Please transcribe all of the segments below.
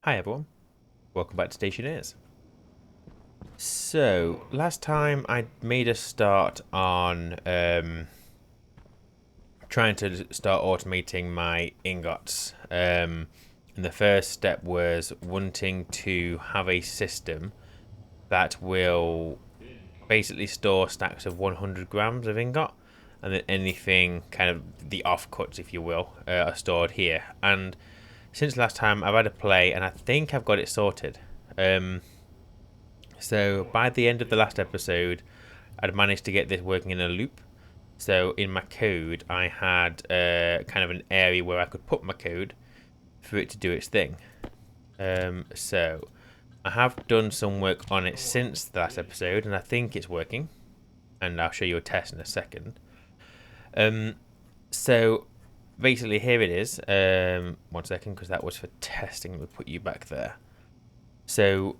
Hi everyone, welcome back to Stationeers. So, last time I made a start on trying to start automating my ingots. And the first step was wanting to have a system that will basically store stacks of 100 grams of ingot, and then anything kind of the offcuts, if you will, are stored here. And since last time I've had a play, and I think I've got it sorted. So by the end of the last episode, I'd managed to get this working in a loop. So in my code, I had kind of an area where I could put my code for it to do its thing. So I have done some work on it since the last episode, and I think it's working. And I'll show you a test in a second. So basically, here it is. 1 second, because that was for testing. We'll put you back there. So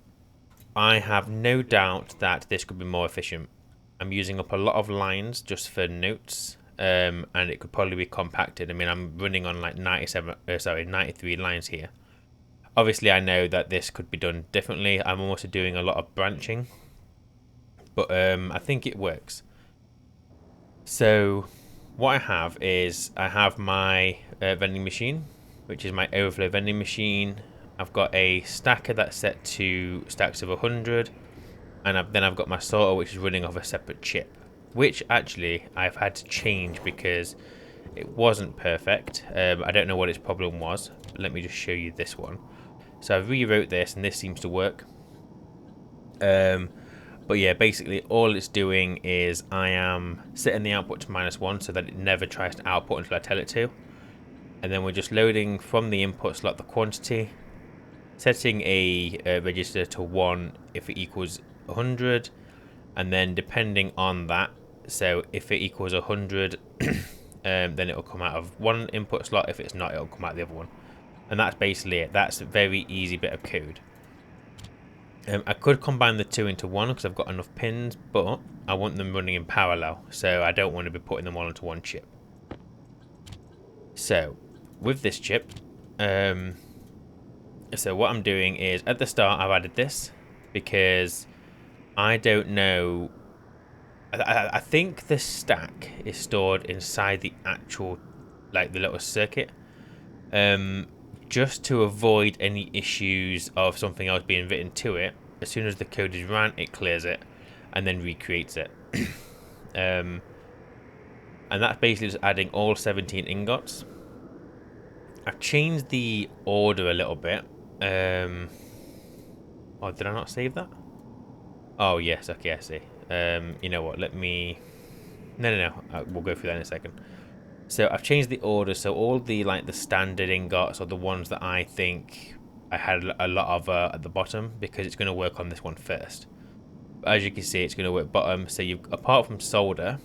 I have no doubt that this could be more efficient. I'm using up a lot of lines just for notes, and it could probably be compacted. I mean, I'm running on like 93 lines here. Obviously, I know that this could be done differently. I'm also doing a lot of branching, but I think it works. So what I have is I have my vending machine, which is my overflow vending machine. I've got a stacker that's set to stacks of 100, and then I've got my sorter, which is running off a separate chip, which actually I've had to change because it wasn't perfect. I don't know what its problem was, but let me just show you this one. So I rewrote this, and this seems to work. But yeah, basically all it's doing is I am setting the output to -1 so that it never tries to output until I tell it to. And then we're just loading from the input slot the quantity, setting a register to 1 if it equals 100, and then depending on that, so if it equals 100, then it'll come out of one input slot. If it's not, it'll come out the other one. And that's basically it. That's a very easy bit of code. I could combine the two into one because I've got enough pins, but I want them running in parallel, so I don't want to be putting them all into one chip. So with this chip, so what I'm doing is at the start I've added this because I don't know. I think the stack is stored inside the actual, like the little circuit, just to avoid any issues of something else being written to it. As soon as the code is ran, it clears it and then recreates it. And that's basically just adding all 17 ingots. I've changed the order a little bit. Oh, did I not save that? Oh yes, okay, I see. You know what? Let me. No. We'll go through that in a second. So I've changed the order. So all the the standard ingots are the ones that I think I had a lot of at the bottom because it's going to work on this one first. But as you can see, it's going to work bottom. So you've apart from solder,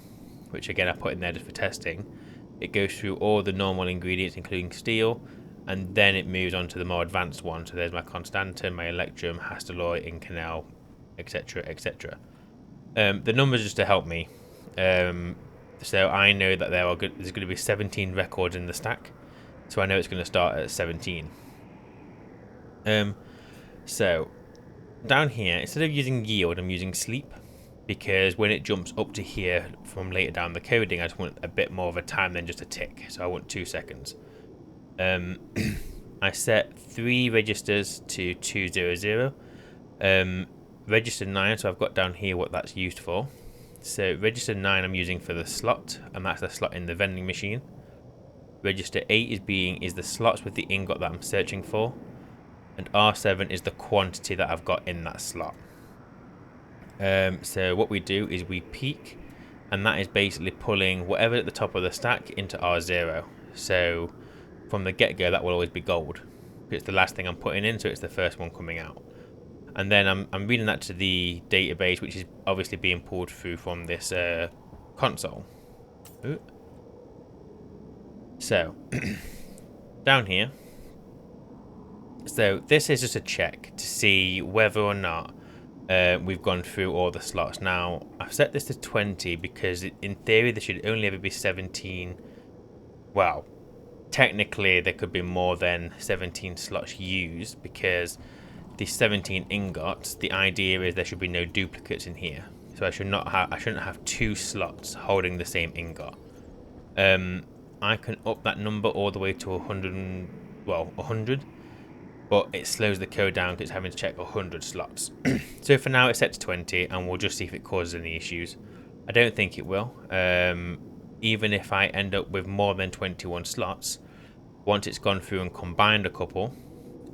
which again I put in there just for testing, it goes through all the normal ingredients, including steel, and then it moves on to the more advanced one. So there's my constantan, my electrum, hastelloy, inconel, etc., etc. The numbers just to help me. So I know that there's going to be 17 records in the stack. So I know it's going to start at 17. So down here, instead of using yield, I'm using sleep. Because when it jumps up to here from later down the coding, I just want a bit more of a time than just a tick. So I want 2 seconds. I set 3 registers to 200. Register 9, so I've got down here what that's used for. So register 9 I'm using for the slot, and that's the slot in the vending machine. Register 8 is the slots with the ingot that I'm searching for, and R7 is the quantity that I've got in that slot. So what we do is we peak, and that is basically pulling whatever at the top of the stack into R0. So from the get-go that will always be gold. It's the last thing I'm putting in, so it's the first one coming out. And then I'm reading that to the database, which is obviously being pulled through from this console. Ooh. So, down here. So this is just a check to see whether or not we've gone through all the slots. Now, I've set this to 20 because in theory there should only ever be 17. Well, technically there could be more than 17 slots used, because the 17 ingots, the idea is there should be no duplicates in here. So I shouldn't have 2 slots holding the same ingot. I can up that number all the way to 100, well, 100, but it slows the code down because it's having to check 100 slots. So for now it's set to 20, and we'll just see if it causes any issues. I don't think it will. Even if I end up with more than 21 slots, once it's gone through and combined a couple,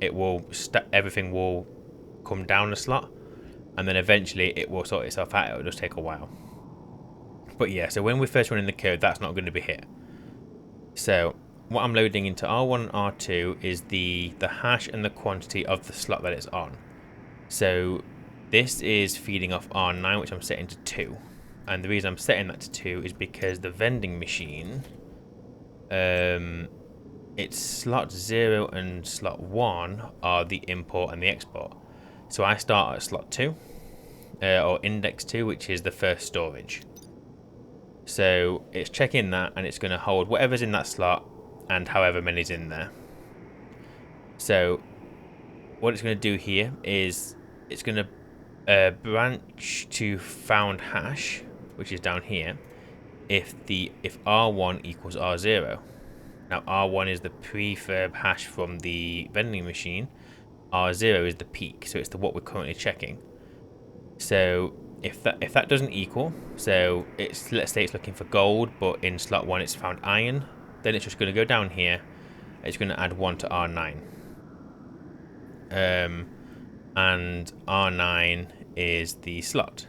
it will everything will come down a slot, and then eventually it will sort itself out. It will just take a while. But yeah, so when we first run in the code, that's not going to be hit. So what I'm loading into R1 and R2 is the hash and the quantity of the slot that it's on. So this is feeding off R9, which I'm setting to 2. And the reason I'm setting that to 2 is because the vending machine, it's slot 0 and slot 1 are the import and the export. So I start at slot 2, or index 2, which is the first storage. So it's checking that, and it's going to hold whatever's in that slot and however many's in there. So what it's going to do here is it's going to branch to found hash, which is down here, if R1 equals R0. Now R1 is the prefab hash from the vending machine, R0 is the peak, so it's what we're currently checking. So if that doesn't equal, so let's say it's looking for gold, but in slot 1 it's found iron, then it's just going to go down here. It's going to add 1 to R9. And R9 is the slot.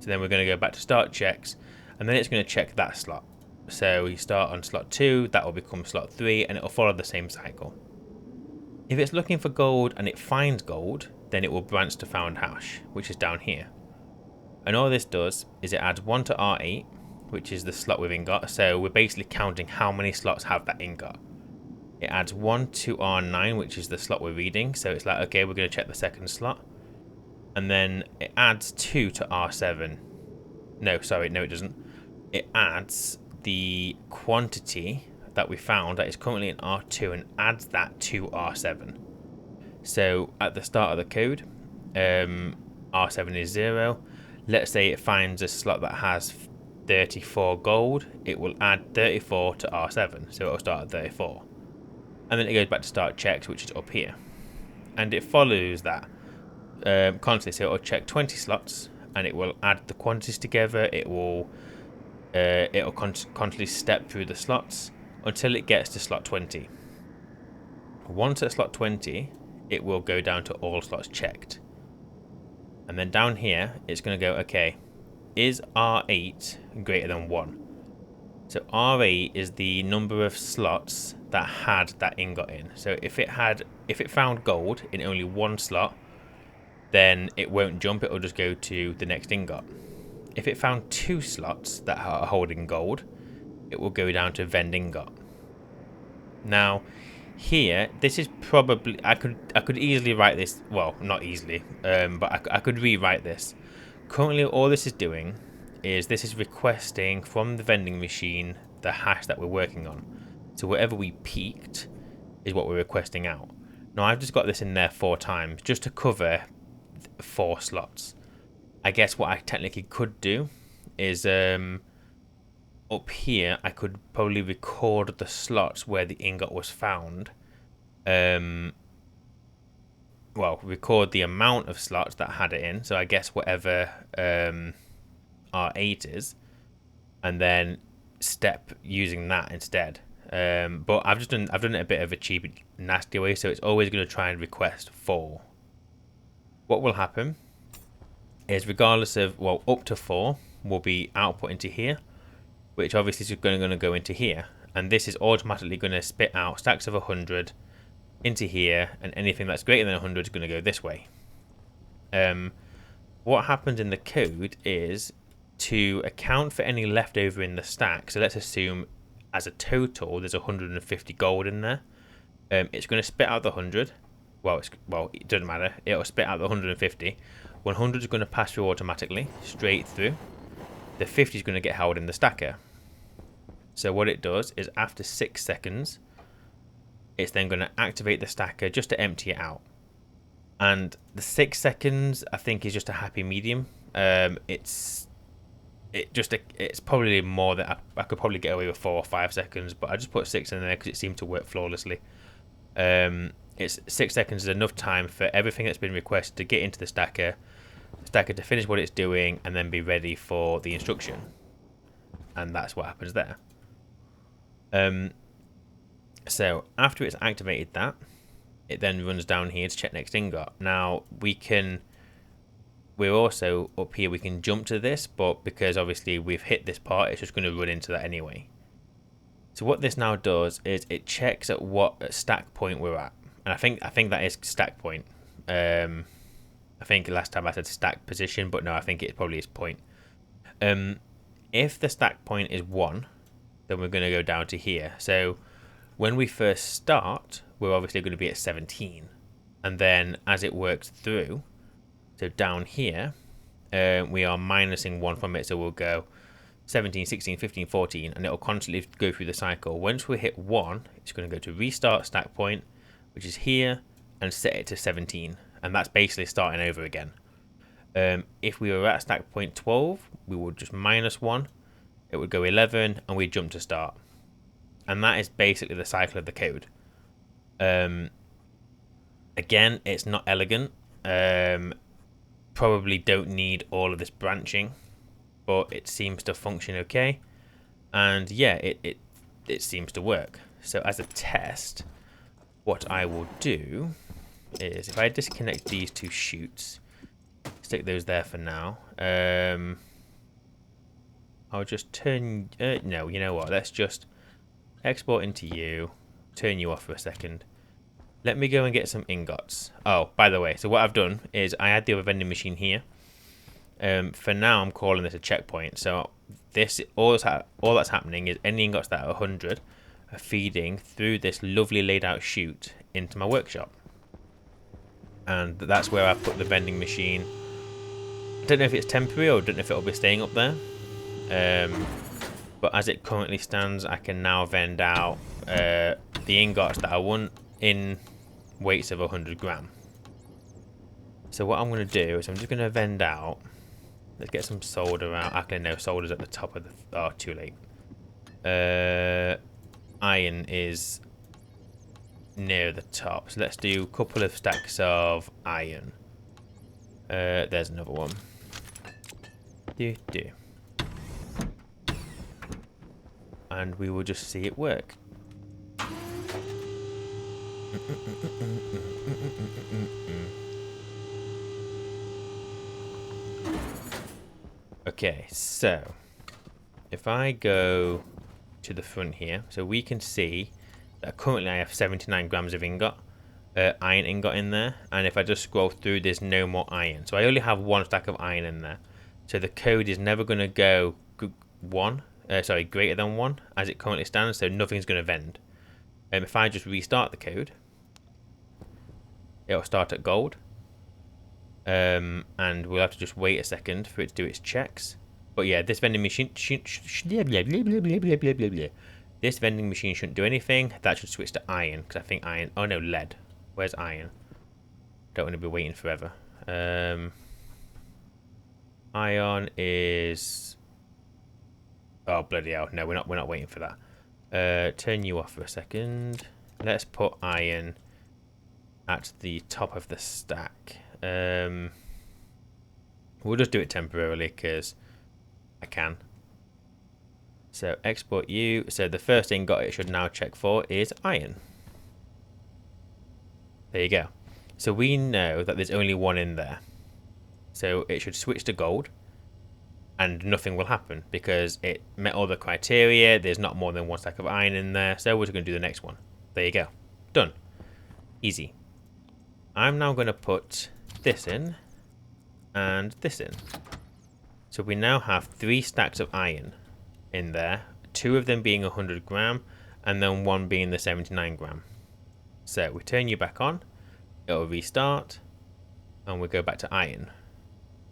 So then we're going to go back to start checks, and then it's going to check that slot. So we start on slot 2, that will become slot 3, and it will follow the same cycle. If it's looking for gold and it finds gold, then it will branch to found hash, which is down here. And all this does is it adds 1 to R8, which is the slot with ingot. So we're basically counting how many slots have that ingot. It adds 1 to R9, which is the slot we're reading. So it's like, okay, we're going to check the second slot. And then it adds 2 to R7. No, sorry, no it doesn't. It adds the quantity that we found that is currently in R2 and adds that to R7. So at the start of the code, R7 is 0. Let's say it finds a slot that has 34 gold, it will add 34 to R7, so it will start at 34. And then it goes back to start checks, which is up here. And it follows that constantly, so it will check 20 slots, and it will add the quantities together. It will constantly step through the slots until it gets to slot 20. Once at slot 20, it will go down to all slots checked. And then down here, it's going to go, okay, is R8 greater than 1? So R8 is the number of slots that had that ingot in. So if it found gold in only 1 slot, then it won't jump, it will just go to the next ingot. If it found 2 slots that are holding gold, it will go down to vend ingot. Now, here, this is probably, I could easily write this, well, not easily, but I could rewrite this. Currently, all this is doing is this is requesting from the vending machine the hash that we're working on. So whatever we peaked is what we're requesting out. Now, I've just got this in there 4 times just to cover 4 slots. I guess what I technically could do is up here I could probably record the slots where the ingot was found. Well, record the amount of slots that had it in. So I guess whatever R8 is, and then step using that instead. But I've done it a bit of a cheap, nasty way. So it's always going to try and request 4. What will happen is, regardless of, well, up to 4 will be output into here, which obviously is going to go into here, and this is automatically going to spit out stacks of 100 into here, and anything that's greater than 100 is going to go this way. What happens in the code is to account for any leftover in the stack. So let's assume as a total there's 150 gold in there. It's going to spit out the 100. Well, it doesn't matter. It'll spit out the 150. 100 is going to pass through automatically, straight through. The 50 is going to get held in the stacker. So what it does is after 6 seconds, it's then going to activate the stacker just to empty it out. And the 6 seconds, I think, is just a happy medium. It's probably more than I could probably get away with 4 or 5 seconds, but I just put 6 in there because it seemed to work flawlessly. It's 6 seconds is enough time for everything that's been requested to get into the stacker to finish what it's doing, and then be ready for the instruction. And that's what happens there. So after it's activated that, it then runs down here to check next ingot. Now we're also up here, we can jump to this, but because obviously we've hit this part, it's just going to run into that anyway. So what this now does is it checks at what stack point we're at, and I think that is stack point. I think last time I said stack position, but no, I think it probably is point. If the stack point is 1, then we're going to go down to here. So when we first start, we're obviously going to be at 17, and then as it works through, so down here, we are minusing 1 from it, so we'll go 17, 16, 15, 14, and it'll constantly go through the cycle. Once we hit 1, it's going to go to restart stack point, which is here, and set it to 17, and that's basically starting over again. If we were at stack point 12, we would just minus 1, it would go 11, and we'd jump to start. And that is basically the cycle of the code. Again, it's not elegant. Probably don't need all of this branching, but it seems to function okay, and yeah, it seems to work. So as a test, what I will do is, if I disconnect these 2 chutes, stick those there for now, I'll just turn no, you know what, let's just export into you, turn you off for a second. Let me go and get some ingots. Oh, by the way, so what I've done is I had the other vending machine here. For now, I'm calling this a checkpoint. So this all that's happening is any ingots that are 100 are feeding through this lovely laid out chute into my workshop. And that's where I put the vending machine. I don't know if it's temporary, or I don't know if it'll be staying up there. But as it currently stands, I can now vend out the ingots that I want in weights of 100 gram. So what I'm going to do is I'm just going to vend out. Let's get some solder out. Actually, no, solder's at the top of the. Oh, too late. Iron is near the top. So let's do a couple of stacks of iron. There's another one. And we will just see it work. Okay, so if I go to the front here, so we can see that currently I have 79 grams of ingot, iron ingot in there, and if I just scroll through, there's no more iron. So I only have 1 stack of iron in there. So the code is never going to go greater than 1 as it currently stands, so nothing's going to vend. If I just restart the code, it'll start at gold, and we'll have to just wait a second for it to do its checks. But yeah, this vending machine shouldn't do anything. That should switch to iron, because I think iron. Oh no, lead. Where's iron? Don't want to be waiting forever. Iron is. Oh bloody hell! No, we're not waiting for that. Turn you off for a second. Let's put iron at the top of the stack. We'll just do it temporarily because I can. So export you. So the first ingot it should now check for is iron. There you go. So we know that there's only 1 in there. So it should switch to gold, and nothing will happen because it met all the criteria. There's not more than 1 stack of iron in there. So we're just going to do the next one. There you go. Done. Easy. I'm now going to put this in and this in. So we now have 3 stacks of iron in there, 2 of them being 100 gram and then 1 being the 79 gram. So we turn you back on, it'll restart, and we go back to iron.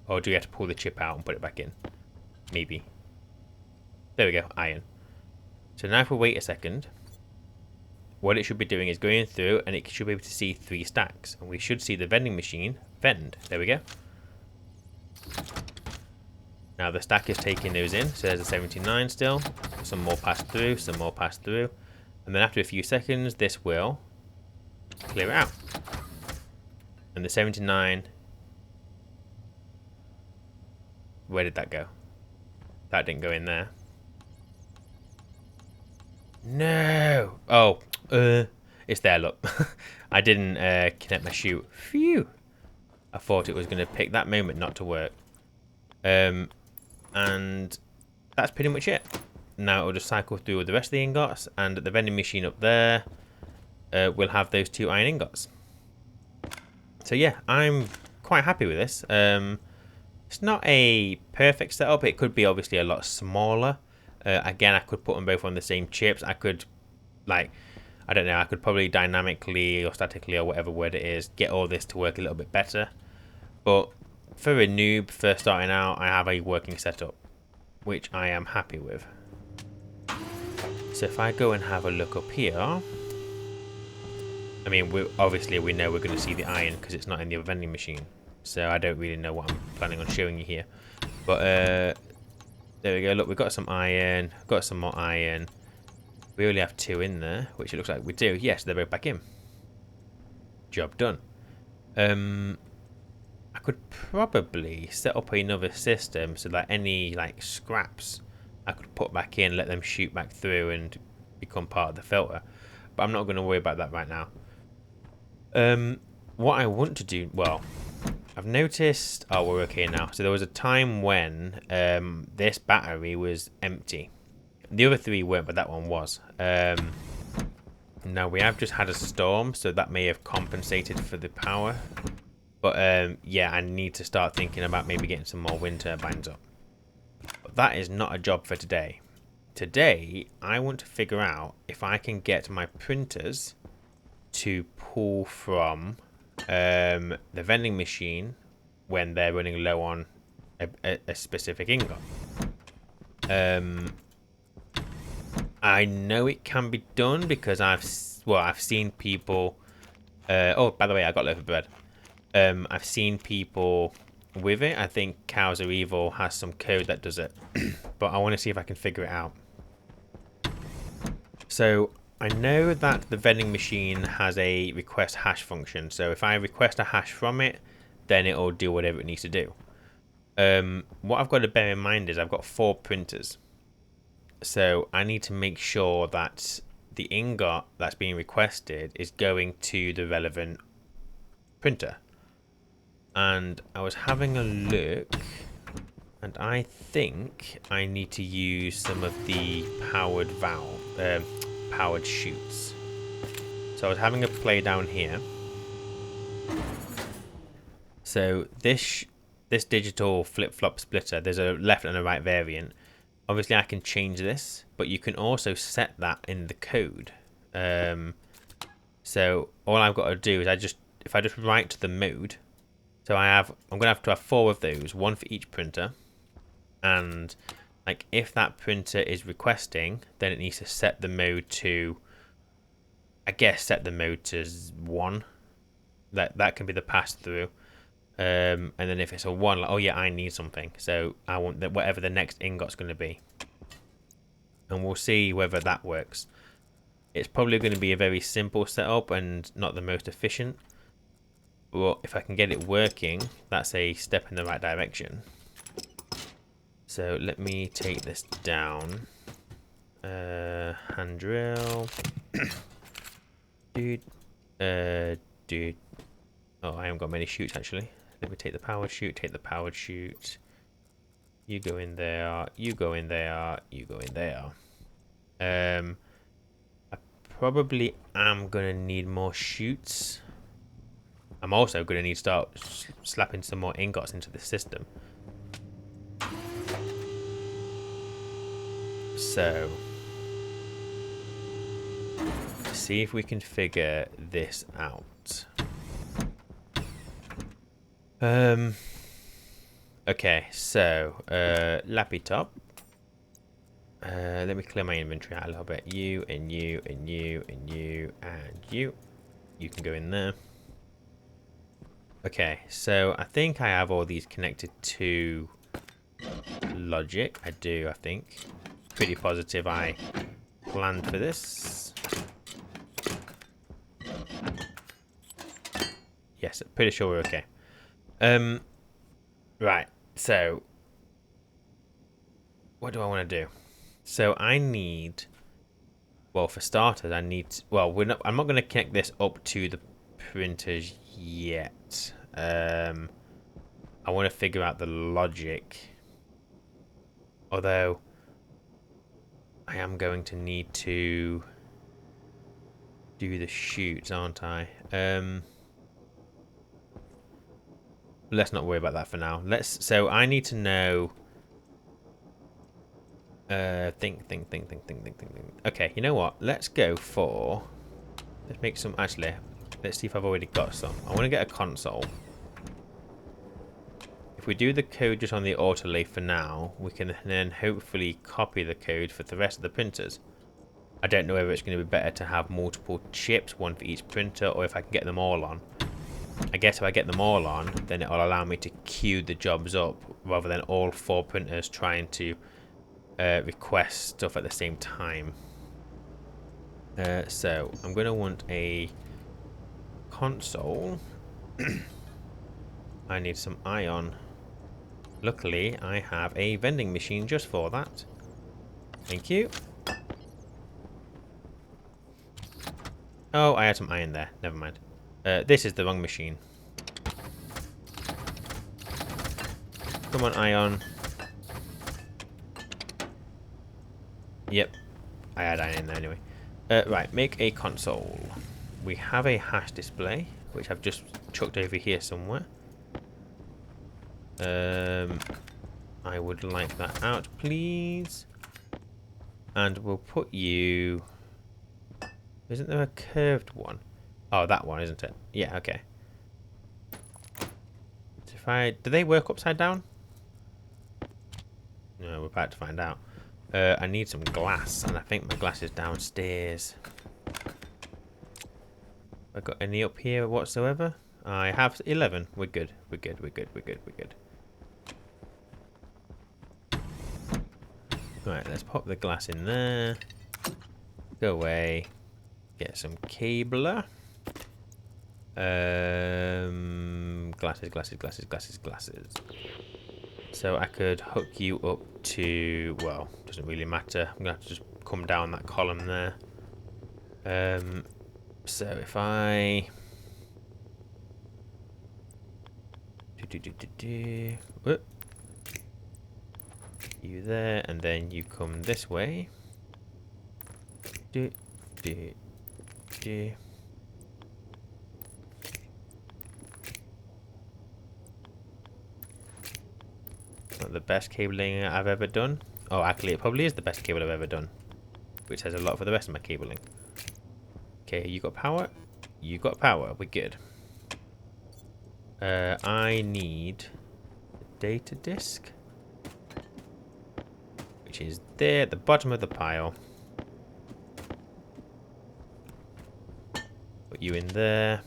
Or do we have to pull the chip out and put it back in? Maybe. There we go, iron. So now if we wait a second, what it should be doing is going through, and it should be able to see 3 stacks. And we should see the vending machine vend. There we go. Now the stack is taking those in, so there's a 79 still. Some more pass through, some more pass through. And then after a few seconds, this will clear it out. And the 79... Where did that go? That didn't go in there. No! Oh, it's there, look. I didn't connect my chute. Phew! I thought it was going to pick that moment not to work. And that's pretty much it. Now it'll just cycle through with the rest of the ingots, and at the vending machine up there, we'll have those 2 iron ingots. So yeah, I'm quite happy with this. It's not a perfect setup. It could be obviously a lot smaller. Again, I could put them both on the same chips. I could, like, I don't know, I could probably dynamically or statically or whatever word it is, get all this to work a little bit better. But for a noob first starting out, I have a working setup, which I am happy with. So if I go and have a look up here, I mean, obviously we know we're going to see the iron because it's not in the vending machine. So I don't really know what I'm planning on showing you here. But there we go. Look, we've got some iron. Got some more iron. We only have 2 in there, which it looks like we do. Yes, they're both back in. Job done. I could probably set up another system so that any like scraps I could put back in, let them shoot back through and become part of the filter. But I'm not going to worry about that right now. What I want to do, well, I've noticed, oh, we're okay now. So there was a time when this battery was empty. The other 3 weren't, but that one was. Now we have just had a storm, so that may have compensated for the power. But yeah, I need to start thinking about maybe getting some more wind turbines up. But that is not a job for today. Today, I want to figure out if I can get my printers to pull from the vending machine when they're running low on a specific ingot. I know it can be done because I've seen people. Oh, by the way, I got a loaf of bread. I've seen people with it. I think Cows Are Evil has some code that does it, but I want to see if I can figure it out. So I know that the vending machine has a request hash function. So if I request a hash from it, then it'll do whatever it needs to do. What I've got to bear in mind is I've got 4 printers. So I need to make sure that the ingot that's being requested is going to the relevant printer. And I was having a look, and I think I need to use some of the powered powered chutes. So I was having a play down here. So this digital flip-flop splitter, there's a left and a right variant. Obviously I can change this, but you can also set that in the code. So all I've got to do is if I just write to the mode. So I'm going to have 4 of those, 1 for each printer. And like if that printer is requesting, then it needs to set the mode to, I guess, set the mode to 1. That can be the pass through. And then if it's a 1, like, oh yeah, I need something. So I want that whatever the next ingot's going to be. And we'll see whether that works. It's probably going to be a very simple setup and not the most efficient. But if I can get it working, that's a step in the right direction. So let me take this down. Hand drill. Dude. Oh, I haven't got many chutes actually. Let me take the powered chute, take the powered chute. You go in there, you go in there, you go in there. I probably am going to need more chutes. I'm also going to need to start slapping some more ingots into the system. So, see if we can figure this out. Okay, so Lappy Top. Let me clear my inventory out a little bit. You and you and you and you and you. You can go in there. Okay, so I think I have all these connected to logic. I do, I think. Pretty positive I planned for this. Yes, pretty sure we're okay. Right, so what do I want to do? So I need, well, for starters, I need, well, I'm not going to connect this up to the printers yet. I want to figure out the logic. Although I am going to need to do the shoots, aren't I? Let's not worry about that for now. So I need to know. Think. Okay, you know what? Let's go for. Let's make some. Actually, let's see if I've already got some. I want to get a console. If we do the code just on the Autolathe for now, we can then hopefully copy the code for the rest of the printers. I don't know whether it's going to be better to have multiple chips, one for each printer, or if I can get them all on. I guess if I get them all on, then it'll allow me to queue the jobs up rather than all 4 printers trying to request stuff at the same time. So I'm going to want a console. I need some ion. Luckily, I have a vending machine just for that. Thank you. Oh, I had some iron there. Never mind. This is the wrong machine. Come on, ion. Yep. I had iron in there anyway. Right, make a console. We have a hash display, which I've just chucked over here somewhere. I would like that out, please. And we'll put you... Isn't there a curved one? Oh, that one, isn't it? Yeah, okay. So if do they work upside down? No, we're about to find out. I need some glass, and I think my glass is downstairs. Have I got any up here whatsoever? I have 11. We're good. We're good. We're good. We're good. We're good. Right, let's pop the glass in there. Go away. Get some cabler. Glasses, glasses, glasses, glasses, glasses. So I could hook you up to, well, doesn't really matter. I'm gonna have to just come down that column there. So if I whoop. You there, and then you come this way. Not the best cabling I've ever done. Oh, actually, it probably is the best cable I've ever done, which says a lot for the rest of my cabling. Okay, you got power. You got power. We're good. I need a data disk, which is there at the bottom of the pile. Put you in there.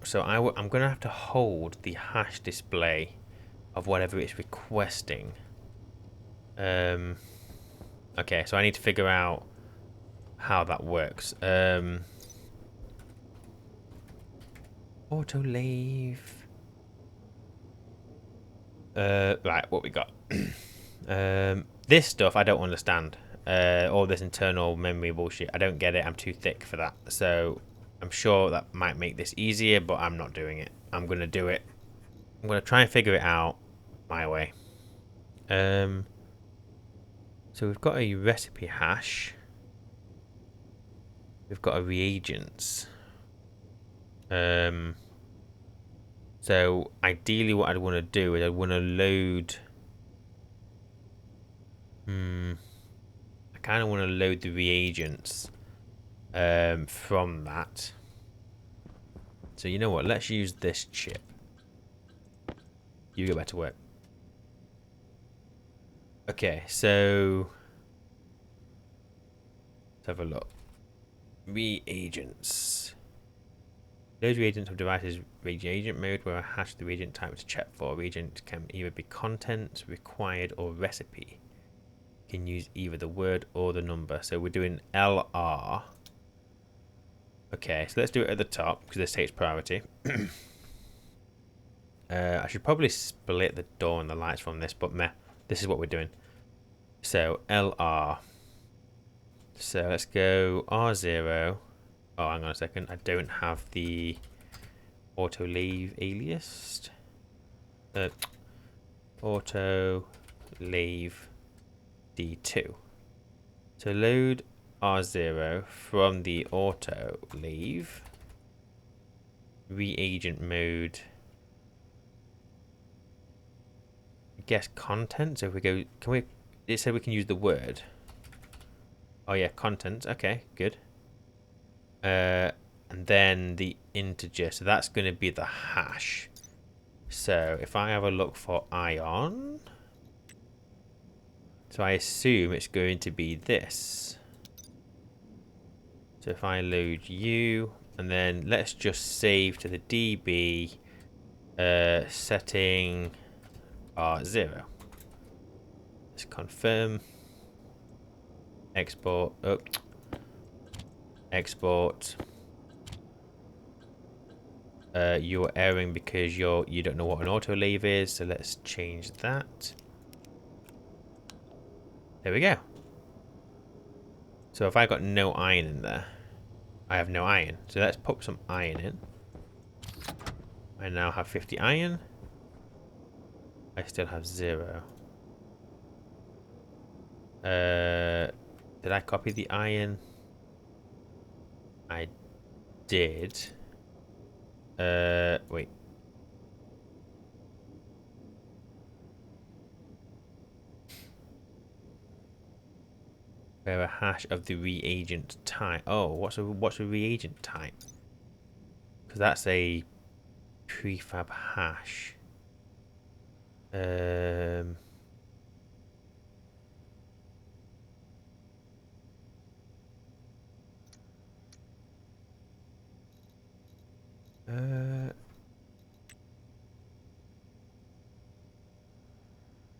So I'm going to have to hold the hash display of whatever it's requesting. Okay, so I need to figure out how that works. Autolathe. Right, what we got? This stuff I don't understand. All this internal memory bullshit. I don't get it. I'm too thick for that. So I'm sure that might make this easier, but I'm not doing it. I'm going to do it. I'm going to try and figure it out my way. So we've got a recipe hash. We've got a reagents. So ideally what I'd want to do is I'd want to load... I kind of want to load the reagents from that. So you know what? Let's use this chip. You go back to work. Okay, so let's have a look. Reagents. Those reagents have devices reagent mode where I hash the reagent type to check for. Reagent can either be content, required, or recipe. You can use either the word or the number. So we're doing LR. Okay, so let's do it at the top because this takes priority. I should probably split the door and the lights from this, but meh, this is what we're doing. So LR. So let's go R0. Oh, hang on a second. I don't have the Autolathe alias. Autolathe D2. So load R0 from the Autolathe. Reagent mode. I guess content. So if we go, can we? It said we can use the word. Oh yeah, content. Okay, good. And then the integer. So that's going to be the hash. So if I have a look for ion, so I assume it's going to be this. So if I load you, and then let's just save to the DB setting R0. Let's confirm. Export. Oh. Export. You're erroring because you don't know what an autolathe is, so let's change that. There we go. So if I got no iron in there, I have no iron. So let's put some iron in. I now have 50 iron. I still have 0. Did I copy the iron? I did. Wait. A hash of the reagent type. Oh, what's a reagent type? Because that's a prefab hash.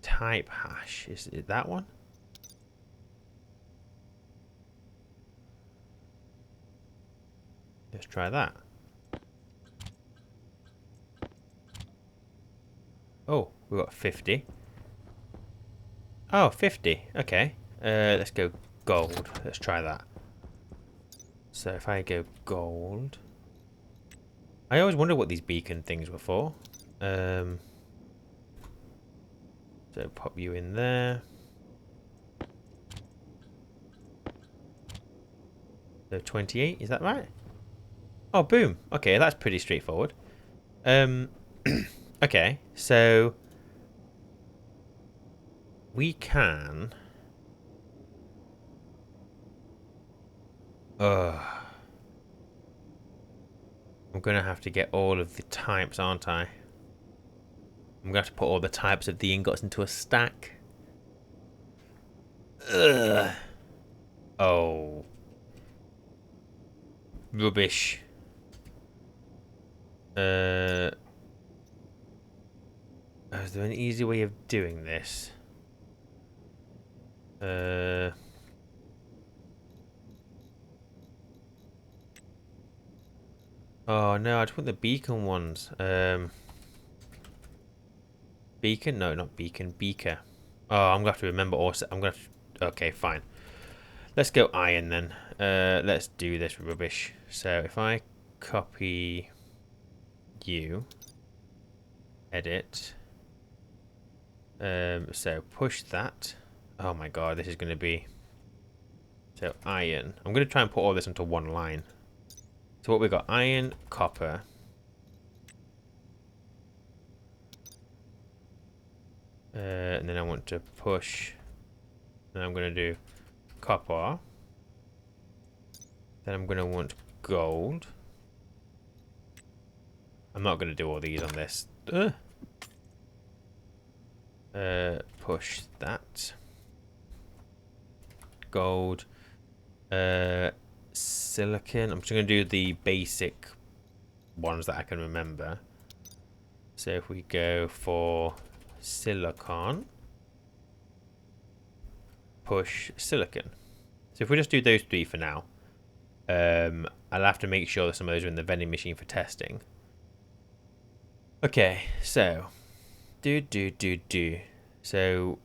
Type hash. Is it that one? Let's try that. Oh, we got 50. Oh, 50. Okay. Let's go gold. Let's try that. So if I go gold, I always wonder what these beacon things were for. So pop you in there. So 28, is that right? Oh, boom. Okay, that's pretty straightforward. Okay, so we can. I'm gonna have to get all of the types, aren't I? I'm gonna have to put all the types of the ingots into a stack. Ugh. Oh. Rubbish. Is there an easy way of doing this? Oh no, I just want the beacon ones. Beacon? No, not beacon. Beaker. Oh, I'm gonna have to remember also. Okay, fine. Let's go iron then. Let's do this rubbish. So if I copy you, edit. So push that. Oh my god, this is going to be... So iron. I'm going to try and put all this into one line. So what we got? Iron, copper. And then I want to push. And I'm going to do copper. Then I'm going to want gold. I'm not going to do all these on this. Push that. Gold. Silicon. I'm just going to do the basic ones that I can remember. So if we go for silicon, push silicon. So if we just do those three for now, I'll have to make sure that some of those are in the vending machine for testing. Okay, so So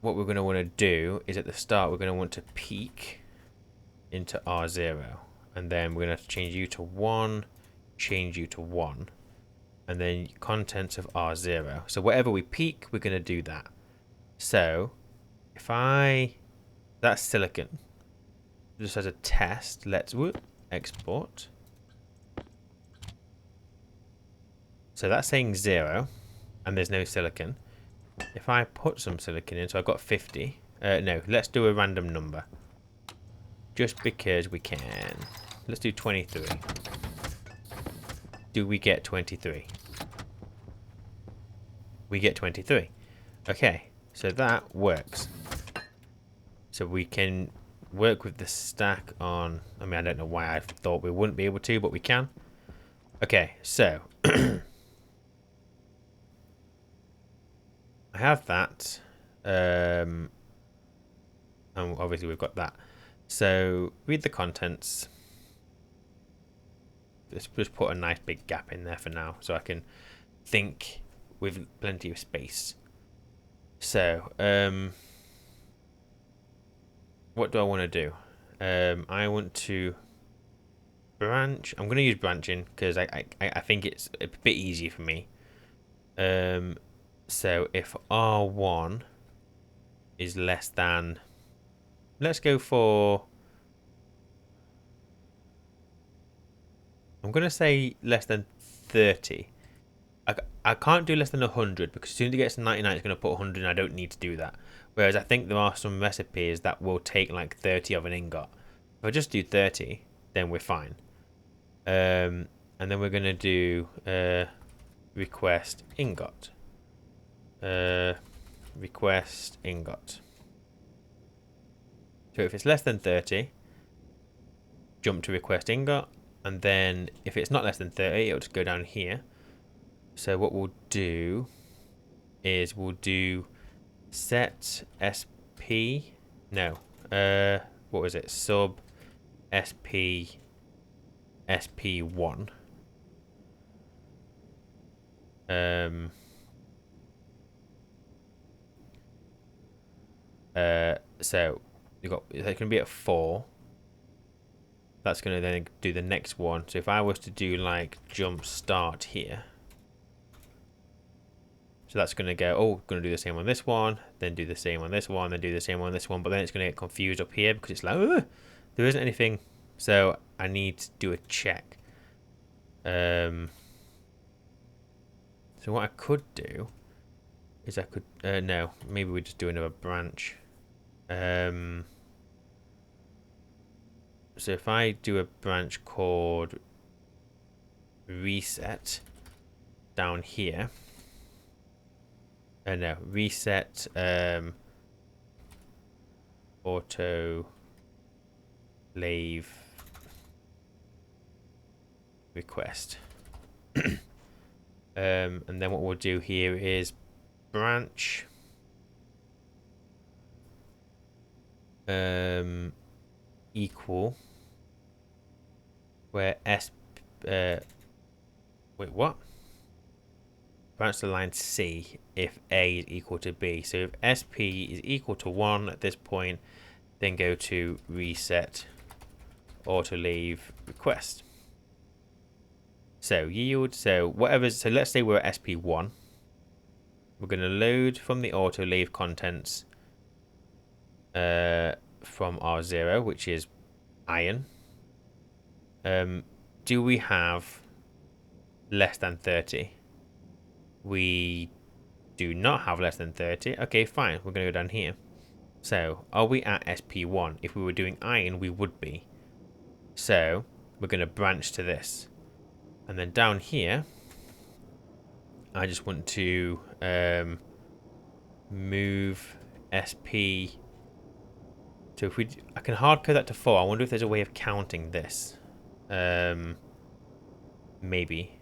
what we're going to want to do is at the start we're going to want to peak into R0, and then we're going to have to change you to 1, change you to 1, and then contents of R0. So whatever we peak, we're going to do that. So if that's silicon. Just as a test, let's export. So that's saying 0, and there's no silicon. If I put some silicon in, so I've got 50. No, let's do a random number. Just because we can. Let's do 23. Do we get 23? We get 23. Okay, so that works. So we can work with the stack on... I mean, I don't know why I thought we wouldn't be able to, but we can. Okay, so... I have that. And obviously we've got that. So read the contents. Let's just put a nice big gap in there for now, so I can think with plenty of space. So what do I want to do? I want to branch. I'm going to use branching because I think it's a bit easier for me. So if R1 is less than, let's go for, I'm going to say less than 30. I can't do less than 100 because as soon as it gets to 99 it's going to put 100 and I don't need to do that. Whereas I think there are some recipes that will take like 30 of an ingot. If I just do 30, then we're fine. And then we're going to do request ingot. Request ingot. So if it's less than 30, jump to request ingot, and then if it's not less than 30, it'll just go down here. So what we'll do is we'll do set sp, no, what was it, sub sp sp1. So you got, it's going to be at 4. That's going to then do the next one. So if I was to do like jump start here, so that's going to go, oh, going to do the same on this one, then do the same on this one, then do the same on this one, but then it's going to get confused up here because it's like, there isn't anything. So I need to do a check. So what I could do is I could, no, maybe we just do another branch. So if I do a branch called reset down here, no, reset auto lathe request. And then what we'll do here is branch equal where wait, what? Branch to line C if A is equal to B. So if SP is equal to 1 at this point, then go to reset auto leave request. So yield, so whatever, so let's say we're at SP1. We're going to load from the auto leave contents from R0, which is iron. Do we have less than 30? We do not have less than 30. Okay, fine. We're going to go down here. So, are we at SP1? If we were doing iron, we would be. So, we're going to branch to this. And then down here, I just want to move SP. So if I can hard code that to 4. I wonder if there's a way of counting this. Maybe.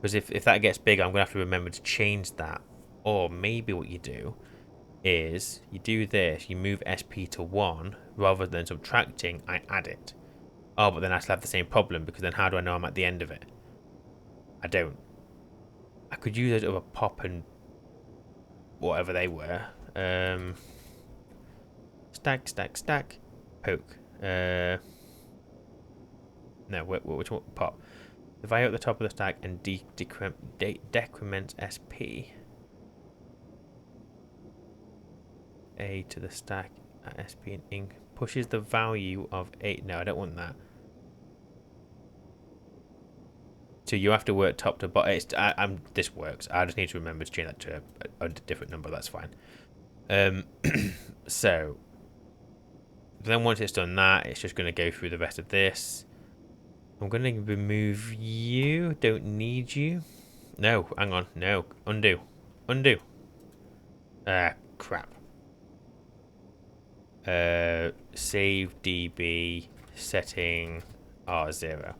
Because if that gets big, I'm going to have to remember to change that. Or maybe what you do is you do this. You move SP to 1. Rather than subtracting, I add it. Oh, but then I still have the same problem. Because then how do I know I'm at the end of it? I don't. I could use those other pop and whatever they were. Stack, stack, stack. Poke. No, which one? Pop. The value at the top of the stack and decrement SP. A to the stack at SP and ink pushes the value of 8. No, I don't want that. So you have to work top to bottom. This works. I just need to remember to change that to a different number. That's fine. So then once it's done that, it's just going to go through the rest of this. I'm going to remove you. Don't need you. No, hang on. No, undo. Undo. Crap. Save DB setting R0.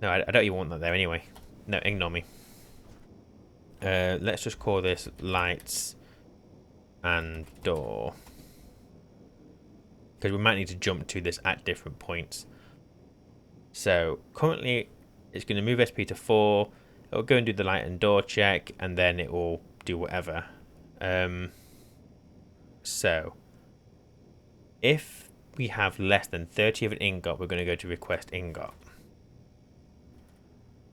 No, I don't even want that there anyway. No, ignore me. Let's just call this lights and door. Because we might need to jump to this at different points. So currently it's going to move SP to 4. It'll go and do the light and door check, and then it will do whatever. So if we have less than 30 of an ingot, we're going to go to request ingot.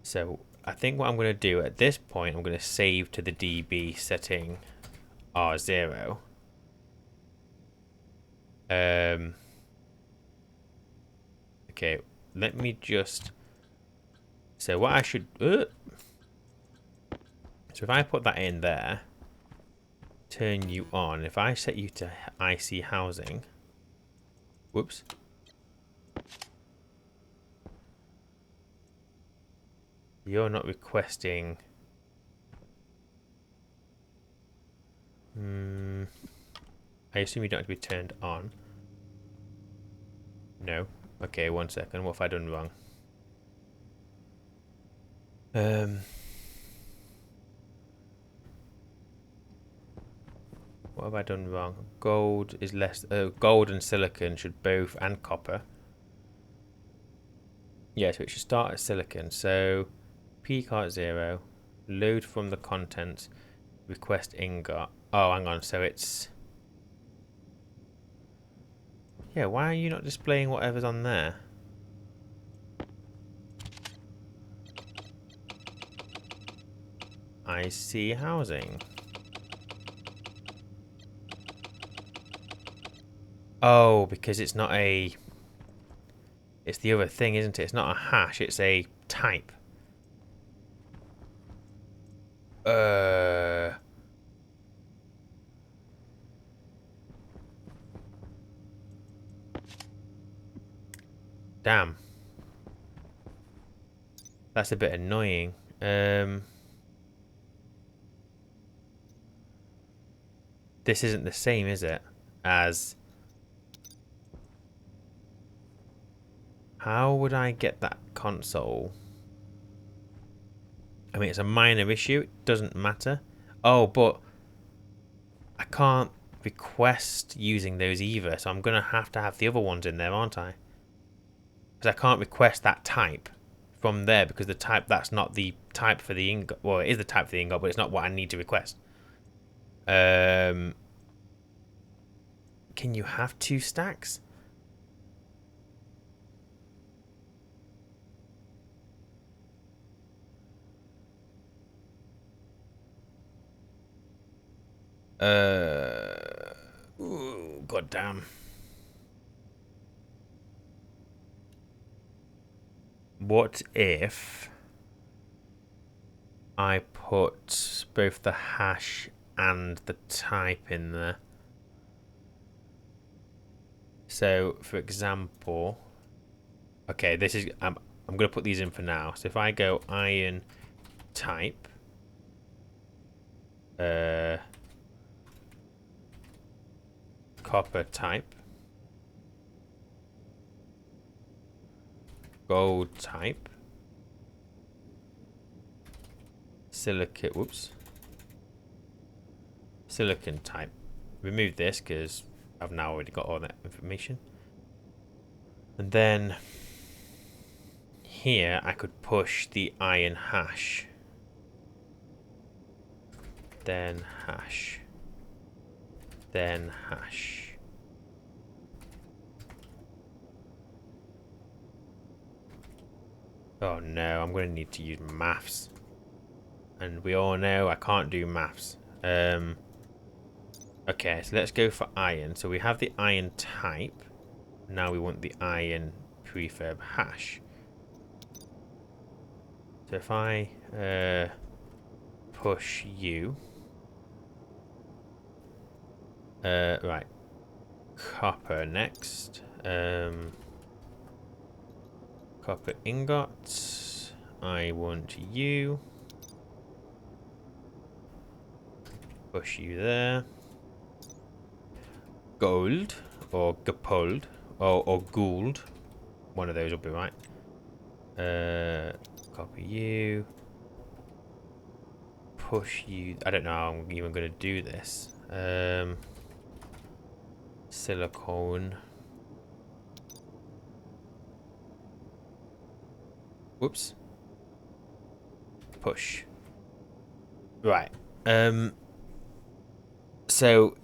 So I think what I'm going to do at this point, I'm going to save to the DB setting R0. Okay, let me just. So what I should. So if I put that in there, turn you on. If I set you to IC housing. Whoops. You're not requesting. I assume you don't have to be turned on. No. Okay, 1 second. What have I done wrong? What have I done wrong? Gold is less. Gold and silicon should both, and copper. Yeah, so it should start at silicon. So pcart 0, load from the contents, request ingot. Oh, hang on. So it's. Yeah, why are you not displaying whatever's on there? I see housing. Oh, because it's not a... It's the other thing, isn't it? It's not a hash, it's a type. Damn. That's a bit annoying. This isn't the same, is it? As... How would I get that console? I mean, it's a minor issue. It doesn't matter. Oh, but I can't request using those either. So I'm going to have the other ones in there, aren't I? Because I can't request that type from there because the type, that's not the type for the ingot. Well, it is the type for the ingot, but it's not what I need to request. Can you have 2 stacks? Ooh, goddamn. What if I put both the hash and the type in there? So, for example, Okay, this is... I'm going to put these in for now. So if I go iron type... copper type... gold type... silicate... Whoops. Silicon type. Remove this because I've now already got all that information. And then here I could push the iron hash. Then hash. Then hash. Oh no, I'm going to need to use maths. And we all know I can't do maths. Okay, so let's go for iron. So we have the iron type. Now we want the iron prefab hash. So if I push you. Right. Copper next. Copper ingots. I want you. Push you there. Gold or gapold or gould. One of those will be right. Copy you. Push you. I don't know how I'm even going to do this. Silicone. Whoops. Push. Right. So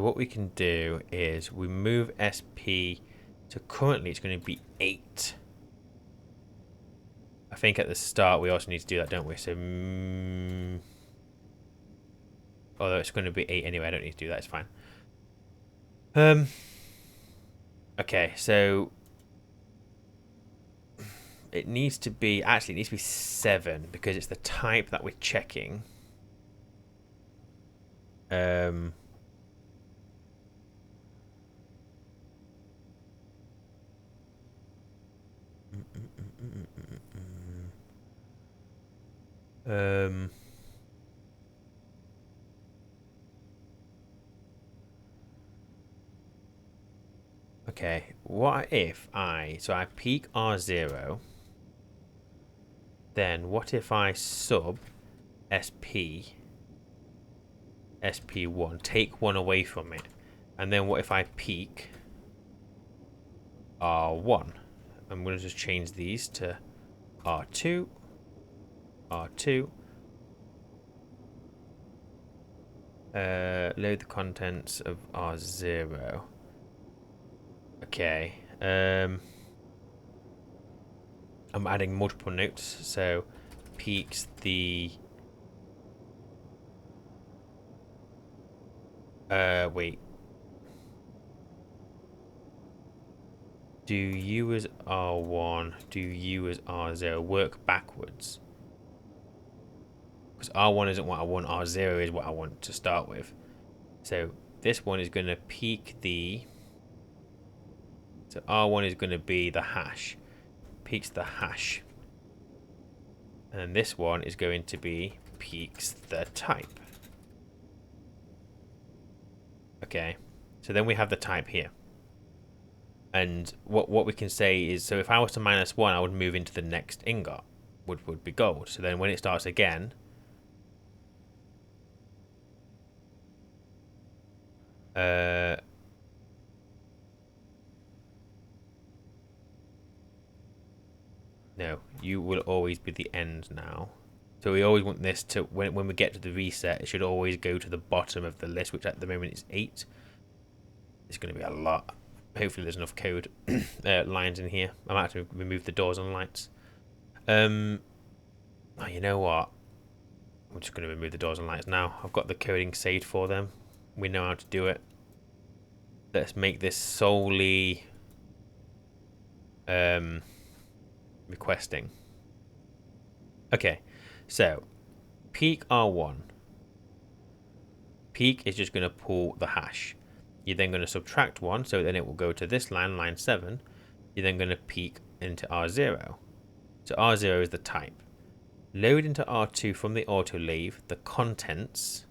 what we can do is we move SP. So currently it's going to be 8. I think at the start we also need to do that, don't we? So although it's going to be 8 anyway, I don't need to do that. It's fine. Okay, so it needs to be, actually it needs to be 7 because it's the type that we're checking. Okay, what if I peak R0, then what if I sub SP SP1, take 1 away from it, and then what if I peak R1? I'm going to just change these to R2, R2. Load the contents of R0. Okay. I'm adding multiple notes, so peaks the... wait. Do you as R1, do you as R0, work backwards. Because R1 isn't what I want, R0 is what I want to start with. So this one is going to peak the... So R1 is going to be the hash. Peaks the hash. And this one is going to be peaks the type. Okay. So then we have the type here. And what we can say is, so if I was to -1, I would move into the next ingot, would be gold. So then when it starts again, no, you will always be the end now. So we always want this to, when we get to the reset, it should always go to the bottom of the list, which at the moment is 8. It's going to be a lot. Hopefully there's enough code lines in here. I might have to remove the doors and lights. Oh, you know what? I'm just going to remove the doors and lights now. I've got the coding saved for them. We know how to do it. Let's make this solely requesting. Okay, so peak R1. Peak is just going to pull the hash. You're then going to subtract 1, so then it will go to this line, line 7. You're then going to peek into R0. So R0 is the type. Load into R2 from the autolathe the contents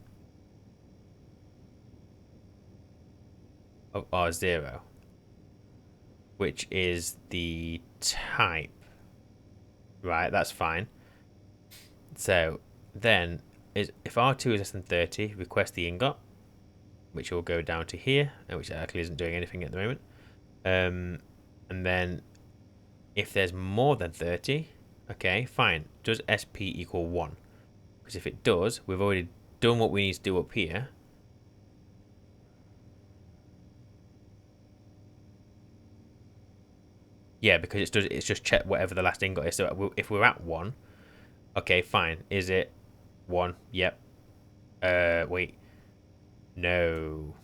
of R0, which is the type. Right, that's fine. So then, if R2 is less than 30, request the ingot, which will go down to here, which actually isn't doing anything at the moment. And then, if there's more than 30, okay, fine. Does SP equal 1? Because if it does, we've already done what we need to do up here. Yeah, because it's just checked whatever the last ingot is. So if we're at 1, okay, fine. Is it 1? Yep. Wait. No.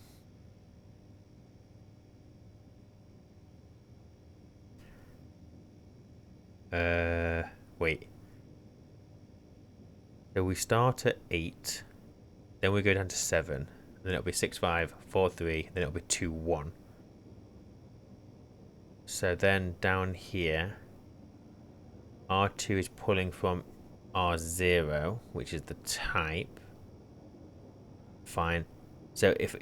Wait. So we start at 8, then we go down to 7, then it'll be 6, 5, 4, 3, then it'll be 2, 1. So then down here, R2 is pulling from R0, which is the type. Fine. So if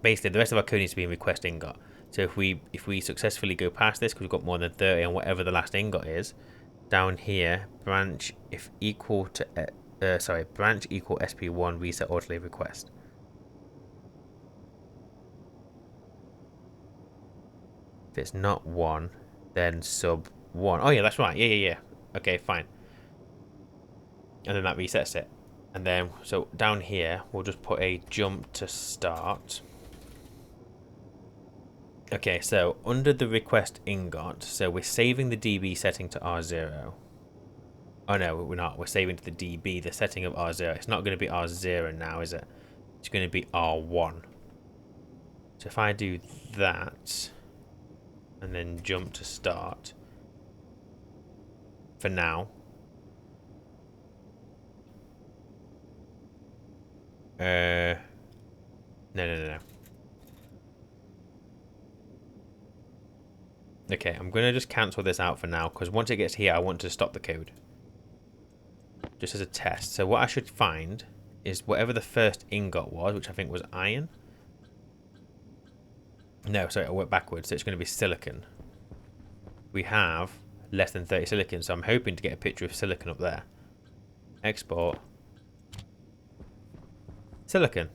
basically the rest of our code needs to be in request ingot. So if we successfully go past this, because we've got more than 30 on whatever the last ingot is, down here, branch if equal to branch equal SP1 reset autolathe request. If it's not 1, then sub 1. Oh yeah, that's right. Yeah. Okay, fine. And then that resets it. And then, so down here, we'll just put a jump to start. Okay, so under the request ingot, so we're saving the DB setting to R0. Oh no, we're not. We're saving to the DB, the setting of R0. It's not going to be R0 now, is it? It's going to be R1. So if I do that, and then jump to start, for now. No. Okay, I'm going to just cancel this out for now, because once it gets here, I want to stop the code. Just as a test. So what I should find is whatever the first ingot was, which I think was iron. No, sorry, I went backwards, so it's going to be silicon. We have less than 30 silicon, so I'm hoping to get a picture of silicon up there. Export. Silicon.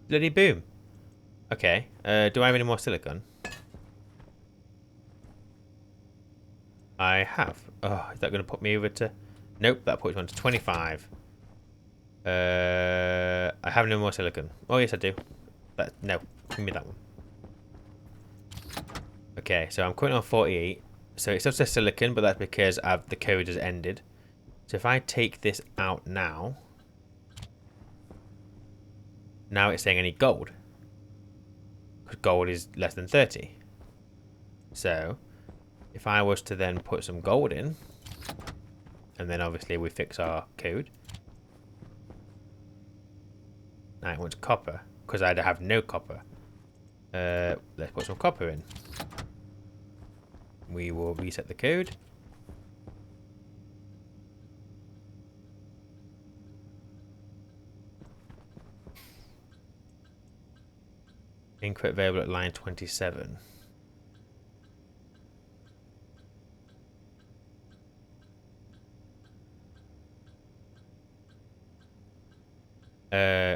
Bloody boom. Okay, do I have any more silicon? I have. Oh, is that going to put me over to... Nope, that puts me on to 25. I have no more silicon. Oh, yes, I do. No, give me that one. Okay, so I'm currently on 48. So it still says silicon, but that's because the code has ended. So if I take this out now... Now it's saying I need gold. Because gold is less than 30. So... If I was to then put some gold in, and then obviously we fix our code. Now it wants copper, because I have no copper. Let's put some copper in. We will reset the code. Incorrect variable at line 27.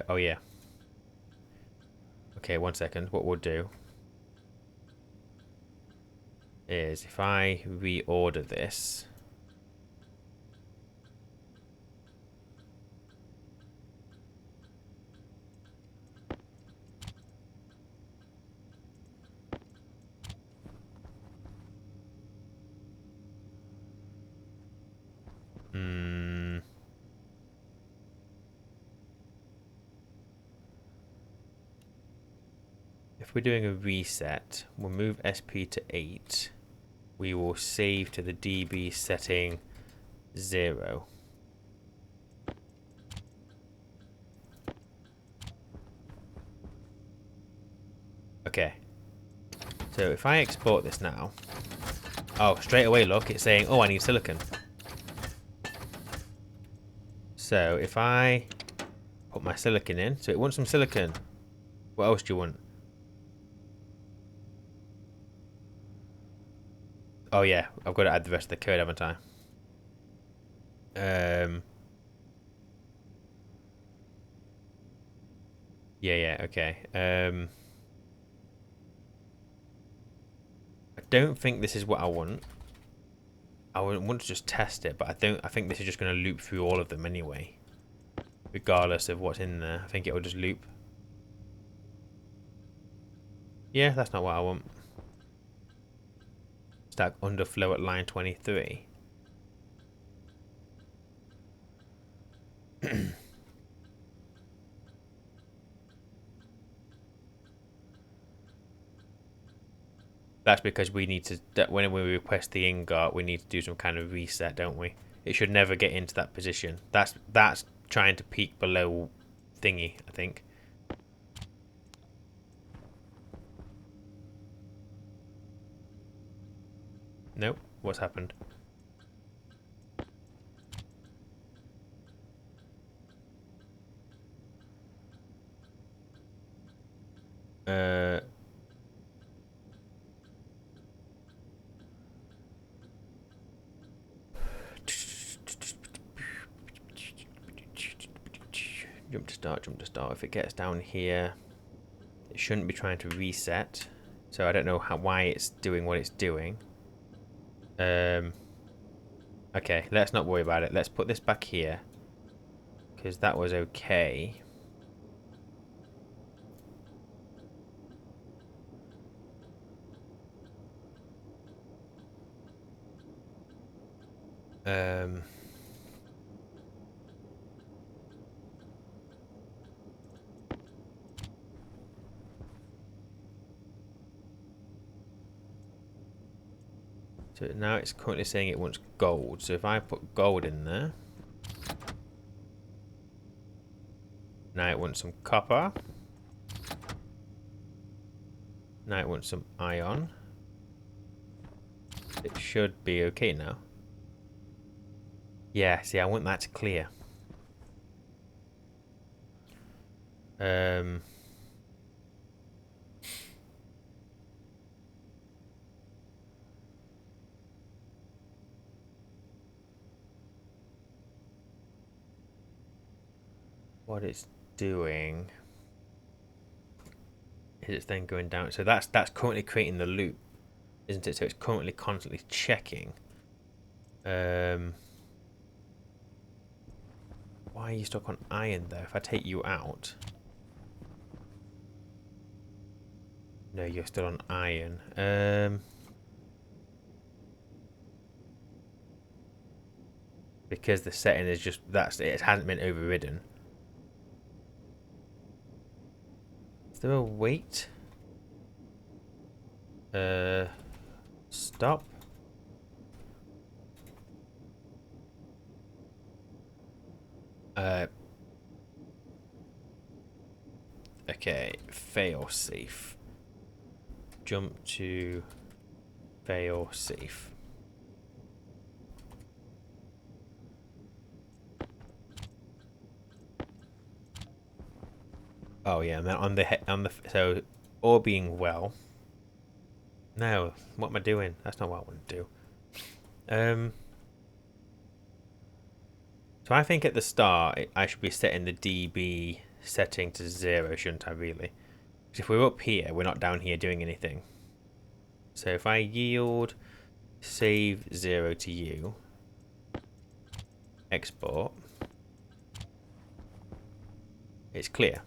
Oh yeah. Okay, 1 second. What we'll do is if I reorder this. If we're doing a reset, we'll move SP to 8. We will save to the DB setting 0. Okay. So if I export this now... Oh, straight away, look, it's saying, oh, I need silicon. So if I put my silicon in, so it wants some silicon. What else do you want? Oh yeah, I've got to add the rest of the code, haven't I? Yeah, okay. I don't think this is what I want. I would want to just test it, but I think this is just going to loop through all of them anyway. Regardless of what's in there. I think it will just loop. Yeah, that's not what I want. Stack underflow at line 23. That's because we need to, when we request the ingot, we need to do some kind of reset, don't we? It should never get into that position. That's trying to peak below thingy, I think. Nope. What's happened? Jump to start, jump to start. If it gets down here, it shouldn't be trying to reset. So I don't know why it's doing what it's doing. Okay, let's not worry about it. Let's put this back here. Because that was okay. So now it's currently saying it wants gold. So if I put gold in there. Now it wants some copper. Now it wants some iron. It should be okay now. Yeah, see, I want that to clear. What it's doing is it's then going down. So that's currently creating the loop, isn't it? So it's currently constantly checking. Why are you stuck on iron though? If I take you out. No, you're still on iron. Because the setting is just it hasn't been overridden. Is there a wait? Stop. Okay, fail safe. Jump to fail safe. Oh yeah, and then on the so all being well. No, what am I doing? That's not what I want to do. So I think at the start I should be setting the DB setting to 0, shouldn't I really? Because if we're up here, we're not down here doing anything. So if I yield save 0 to you, export, it's clear.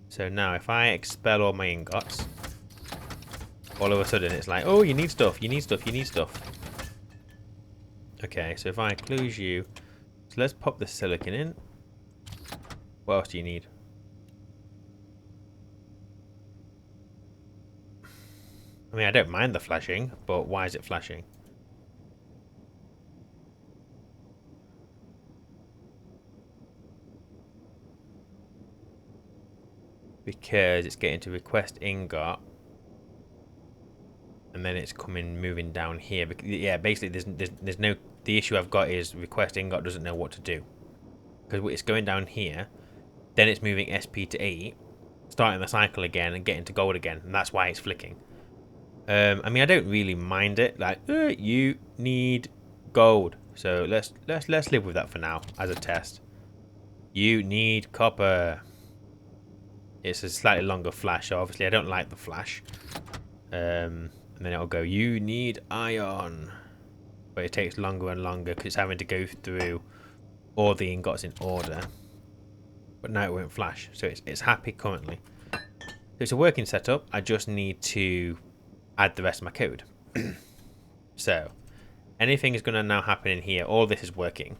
So now if I expel all my ingots, all of a sudden it's like, oh, you need stuff, you need stuff, you need stuff. Okay, so if I close you, so let's pop the silicon in. What else do you need? I mean, I don't mind the flashing, but why is it flashing? because it's getting to request ingot, and then it's moving down here. Yeah, basically there's no. The issue I've got is request ingot doesn't know what to do because it's going down here, then it's moving SP to 8, starting the cycle again and getting to gold again, and that's why it's flicking. I mean, I don't really mind it. Like, you need gold, so let's live with that for now as a test. You need copper. It's a slightly longer flash, so obviously I don't like the flash. And then it'll go, you need iron. But it takes longer and longer because it's having to go through all the ingots in order. But now it won't flash, so it's happy currently. So it's a working setup. I just need to add the rest of my code. So anything is going to now happen in here. All this is working.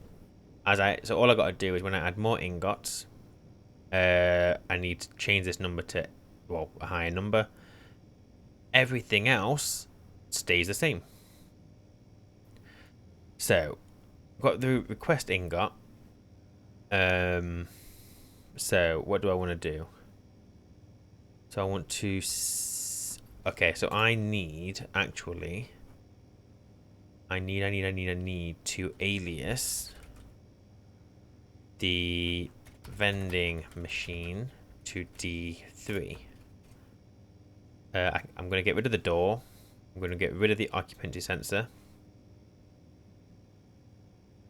So all I got to do is when I add more ingots, I need to change this number to, well, a higher number. Everything else stays the same. So I've got the request ingot. So what do I want to do? So I want to. Okay, so I need actually. I need to alias the vending machine to D3. I'm going to get rid of the door. I'm going to get rid of the occupancy sensor.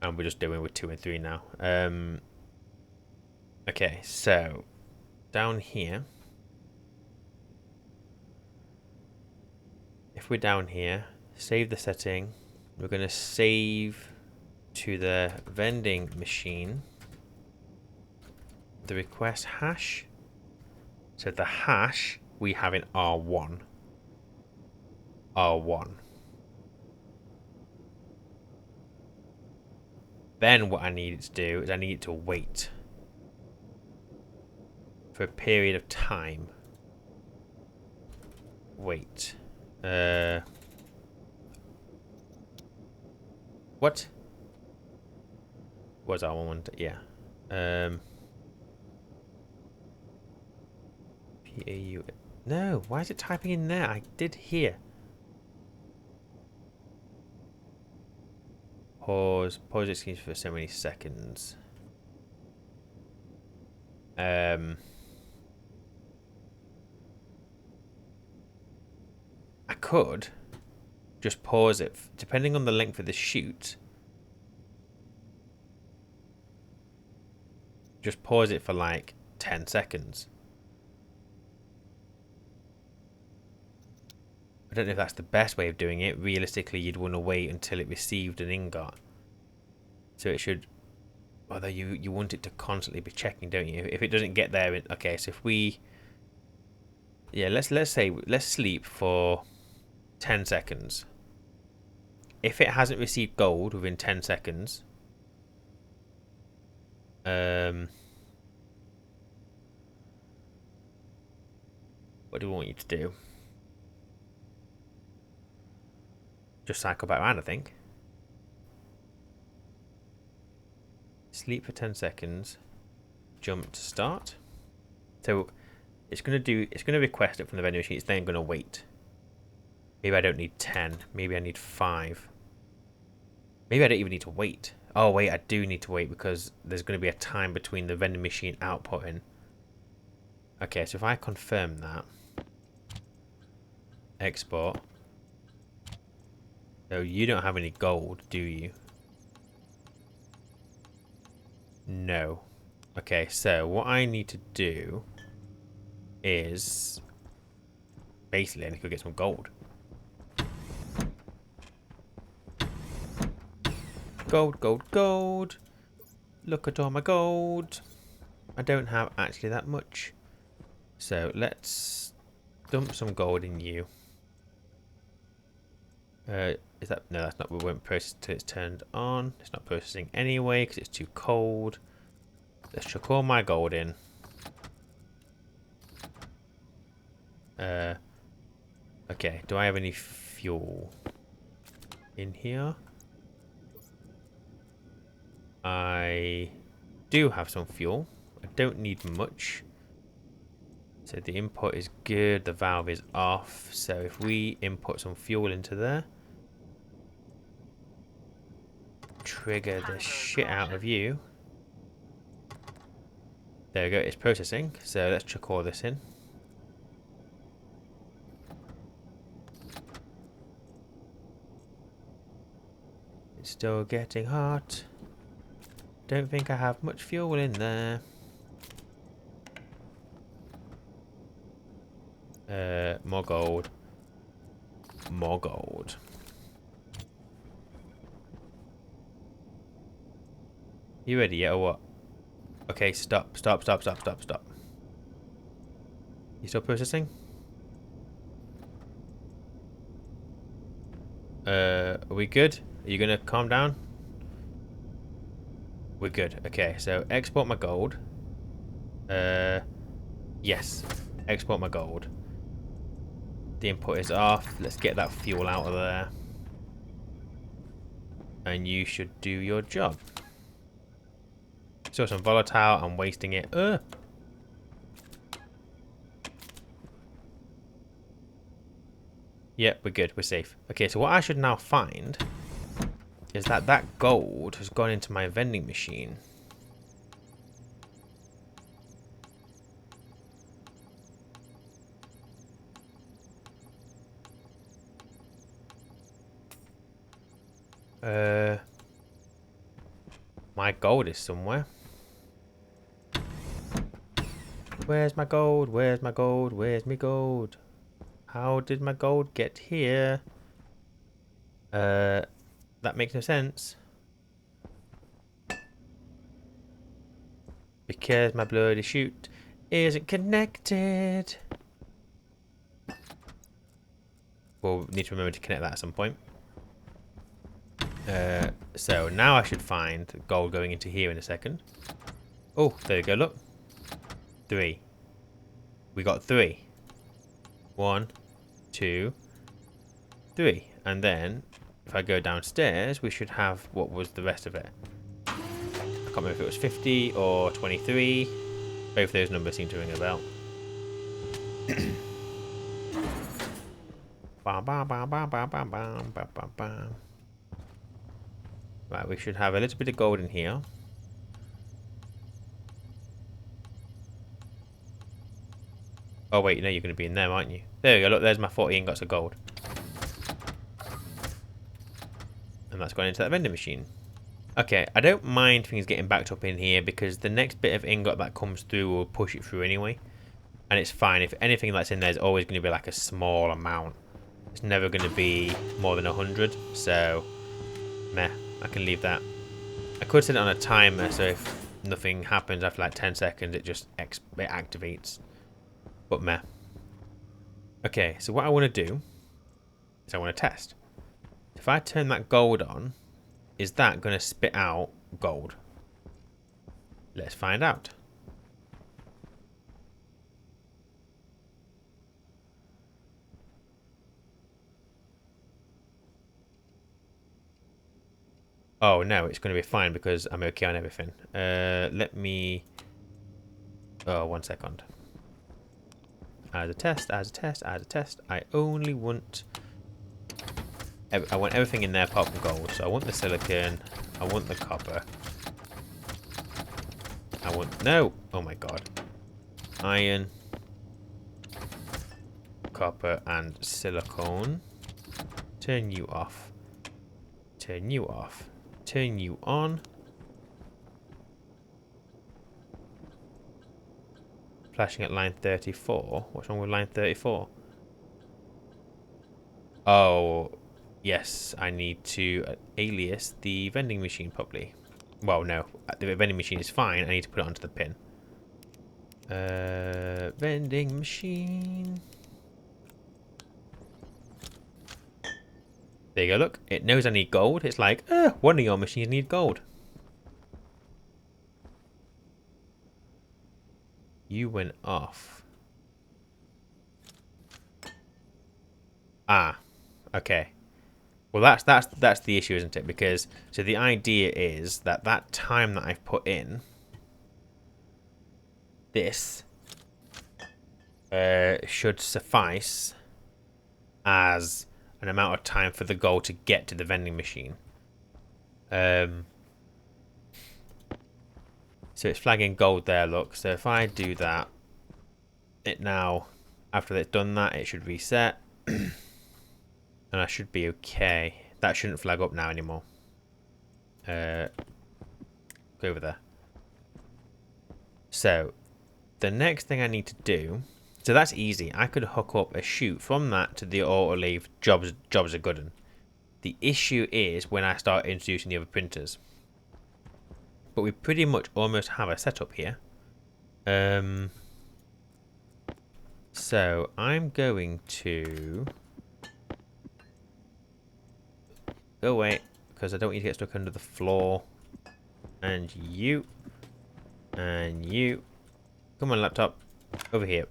And we're just doing with 2 and 3 now. Okay, so down here. If we're down here, save the setting. We're going to save to the vending machine the request hash. So the hash we have in R1. R1. Then what I need it to do is I need it to wait for a period of time. Wait. What? Was R1? Yeah. PAU. No, why is it typing in there? I did hear. Pause excuse for so many seconds. I could just pause it, depending on the length of the shoot. Just pause it for like 10 seconds. I don't know if that's the best way of doing it. Realistically, you'd want to wait until it received an ingot. So it should... Although you want it to constantly be checking, don't you? If it doesn't get there... Okay, so if we... Yeah, let's sleep for 10 seconds. If it hasn't received gold within 10 seconds... What do we want you to do? Just cycle back around, I think. Sleep for 10 seconds. Jump to start. So it's going to request it from the vending machine. It's then going to wait. Maybe I don't need 10. Maybe I need 5. Maybe I don't even need to wait. Oh wait, I do need to wait because there's going to be a time between the vending machine outputting. Okay, so if I confirm that. Export. So you don't have any gold, do you? No. Okay, so what I need to do is basically I need to go get some gold. Gold, gold, gold. Look at all my gold. I don't have actually that much. So let's dump some gold in you. Is that... No, that's not... We won't process until it's turned on. It's not processing anyway because it's too cold. Let's chuck all my gold in. Okay, do I have any fuel in here? I do have some fuel. I don't need much. So the input is good, the valve is off. So if we input some fuel into there, trigger the shit out of you. There we go, it's processing. So let's chuck all this in. It's still getting hot. Don't think I have much fuel in there. More gold. More gold. You ready yet or what? Okay, stop. You still processing? Are we good? Are you gonna calm down? We're good. Okay, so export my gold. Yes. Export my gold. The input is off. Let's get that fuel out of there. And you should do your job. Still some volatile. I'm wasting it. Yep, we're good. We're safe. Okay, so what I should now find is that that gold has gone into my vending machine. My gold is somewhere. Where's my gold? Where's my gold? Where's my gold? How did my gold get here? That makes no sense. Because my bloody chute isn't connected. We'll need to remember to connect that at some point. So now I should find gold going into here in a second. Oh, there we go, look. 3. We got 3. 1, 2, 3. And then, if I go downstairs, we should have what was the rest of it. I can't remember if it was 50 or 23. Both those numbers seem to ring a bell. Bam, bam, bam, bam, bam, bam, bam, bam, bam, bam. Right, we should have a little bit of gold in here. Oh wait, no, you're going to be in there, aren't you? There we go, look, there's my 40 ingots of gold. And that's gone into that vending machine. Okay, I don't mind things getting backed up in here because the next bit of ingot that comes through will push it through anyway. And it's fine, if anything that's in there is always going to be like a small amount. It's never going to be more than 100, so meh, I can leave that. I could set it on a timer, so if nothing happens after like 10 seconds, it just activates. But meh. Okay, so what I want to do is I want to test. If I turn that gold on, is that going to spit out gold? Let's find out. Oh no, it's going to be fine because I'm okay on everything. Let me... Oh, 1 second. As a test, as a test, as a test. I only want... I want everything in there apart from gold. So I want the silicon. I want the copper. I want... No! Oh my god. Iron. Copper and silicone. Turn you off. Turn you off. Turn you on. Flashing at line 34. What's wrong with line 34? Oh, yes. I need to alias the vending machine properly. Well, no. The vending machine is fine. I need to put it onto the pin. Vending machine. There you go, look. It knows I need gold. It's like, one of your machines need gold. You went off. Ah, okay. Well, that's the issue, isn't it? Because so the idea is that that time that I've put in, this should suffice as an amount of time for the gold to get to the vending machine. So it's flagging gold there, look. So if I do that, it now, after it's done that, it should reset. And I should be okay. That shouldn't flag up now anymore. Go over there. So the next thing I need to do, so that's easy. I could hook up a chute from that to the Autolathe. Jobs are good. Un. The issue is when I start introducing the other printers. But we pretty much almost have a setup here. So I'm going to go away because I don't need to get stuck under the floor. And you. And you. Come on, laptop. Over here.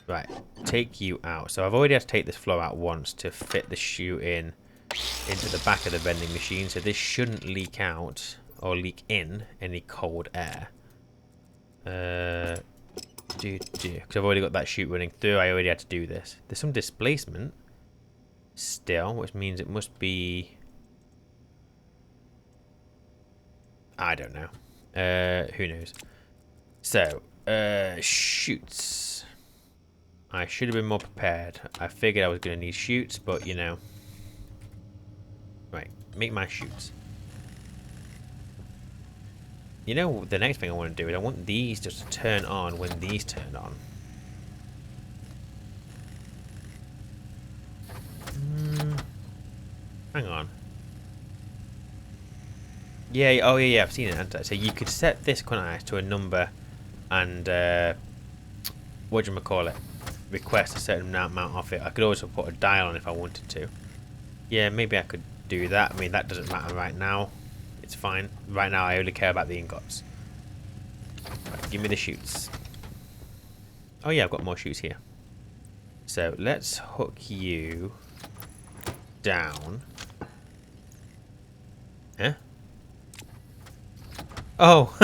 Right. Take you out. So I've already had to take this floor out once to fit the chute in into the back of the vending machine. So this shouldn't leak out or leak in any cold air. Because I've already got that chute running through. I already had to do this. There's some displacement still, which means it must be... I don't know. Who knows? So, chutes. I should have been more prepared. I figured I was going to need chutes, but you know. Right, make my chutes. You know, the next thing I want to do is I want these just to turn on when these turn on. Hang on. Yeah, oh yeah, I've seen it, haven't I? So you could set this quantity to a number and, whatchamacallit, request a certain amount of it. I could also put a dial on if I wanted to. Yeah, maybe I could do that. I mean, that doesn't matter right now. It's fine. Right now, I only care about the ingots. Right, give me the chutes. Oh yeah, I've got more chutes here. So let's hook you down. Huh? Oh,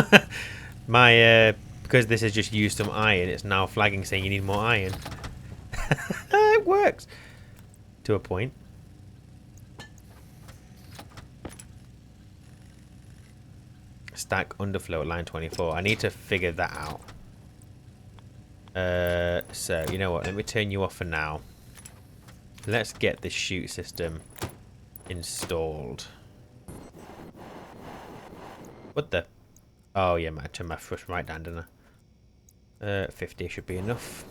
my because this has just used some iron. It's now flagging saying you need more iron. It works to a point. Stack underflow at line 24. I need to figure that out. So, you know what? Let me turn you off for now. Let's get the chute system installed. What the? Oh, yeah, I turned my thrust right down, didn't I? 50 should be enough.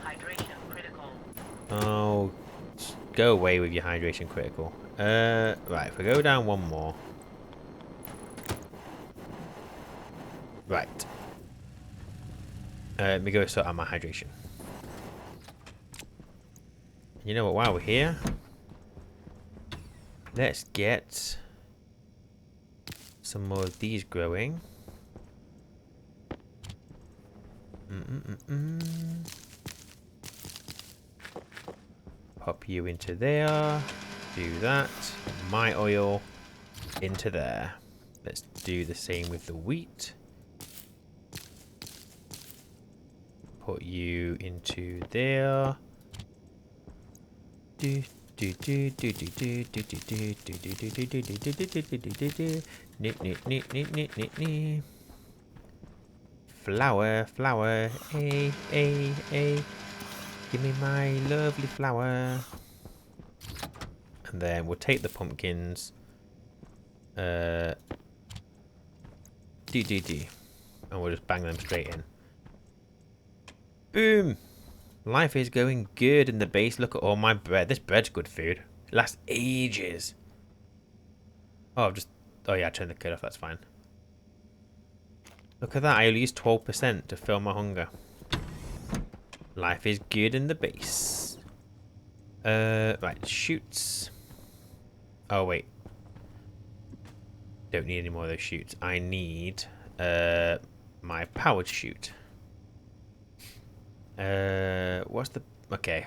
Hydration critical. Oh, go away with your hydration critical. Right, if we go down one more. Right. Let me go sort out my hydration. You know what, while we're here, let's get some more of these growing. Pop you into there. Do that. My oil into there. Let's do the same with the wheat. Put you into there. Flower, flower, hey, hey, hey. Give me my lovely flower. And then we'll take the pumpkins. And we'll just bang them straight in. Boom! Life is going good in the base. Look at all my bread. This bread's good food. It lasts ages. Oh, oh yeah, I turned the kid off. That's fine. Look at that. I only used 12% to fill my hunger. Life is good in the base. Right, shoots. Oh, wait. Don't need any more of those shoots. I need my powered shoot. What's the... Okay.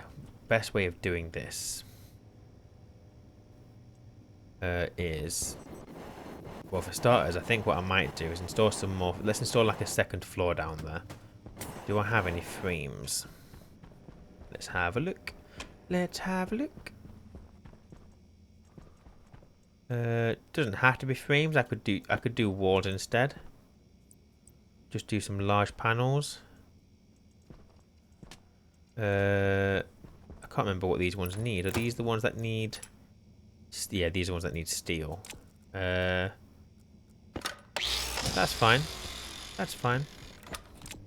Best way of doing this is... Well, for starters, I think what I might do is install some more... Let's install like a second floor down there. Do I have any frames? Let's have a look. Let's have a look. Doesn't have to be frames. I could do walls instead. Just do some large panels. I can't remember what these ones need. Are these the ones that need? Yeah, these are the ones that need steel. That's fine. That's fine.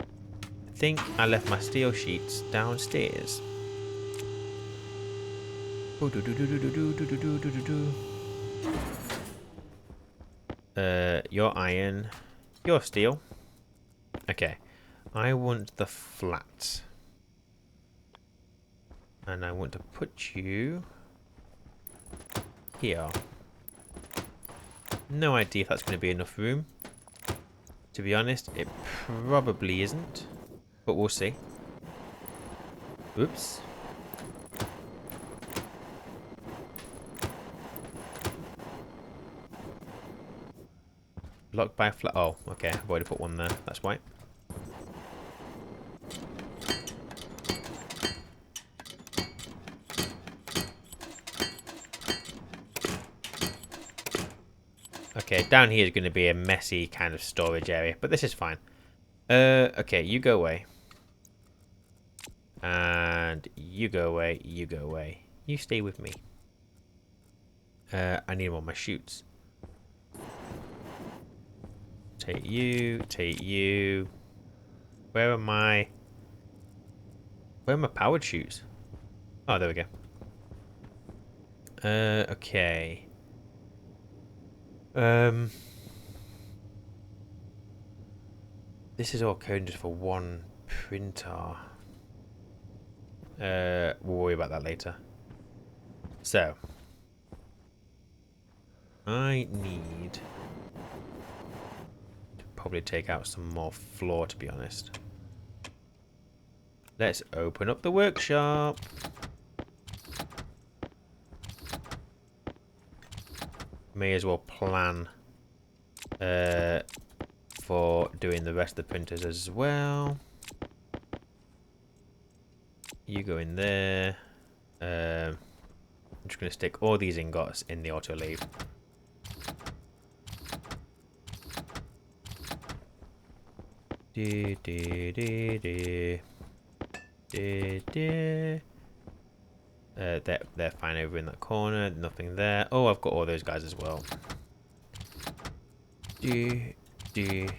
I think I left my steel sheets downstairs. Your iron, your steel. Okay, I want the flat, and I want to put you here. No idea if that's going to be enough room. To be honest, it probably isn't, but we'll see. Oops. Blocked by flat. Oh, okay. I've already put one there. That's why. Okay, down here is going to be a messy kind of storage area, but this is fine. Okay, you go away. And you go away, you go away. You stay with me. I need more of my chutes. Take you, take you. Where are my powered chutes? Oh, there we go. Okay. This is all coded for one printer. We'll worry about that later. So, I need to probably take out some more floor, to be honest. Let's open up the workshop. May as well plan for doing the rest of the printers as well. You go in there. I'm just going to stick all these ingots in the autolathe. They're fine over in that corner. Nothing there. Oh, I've got all those guys as well. Eh. Did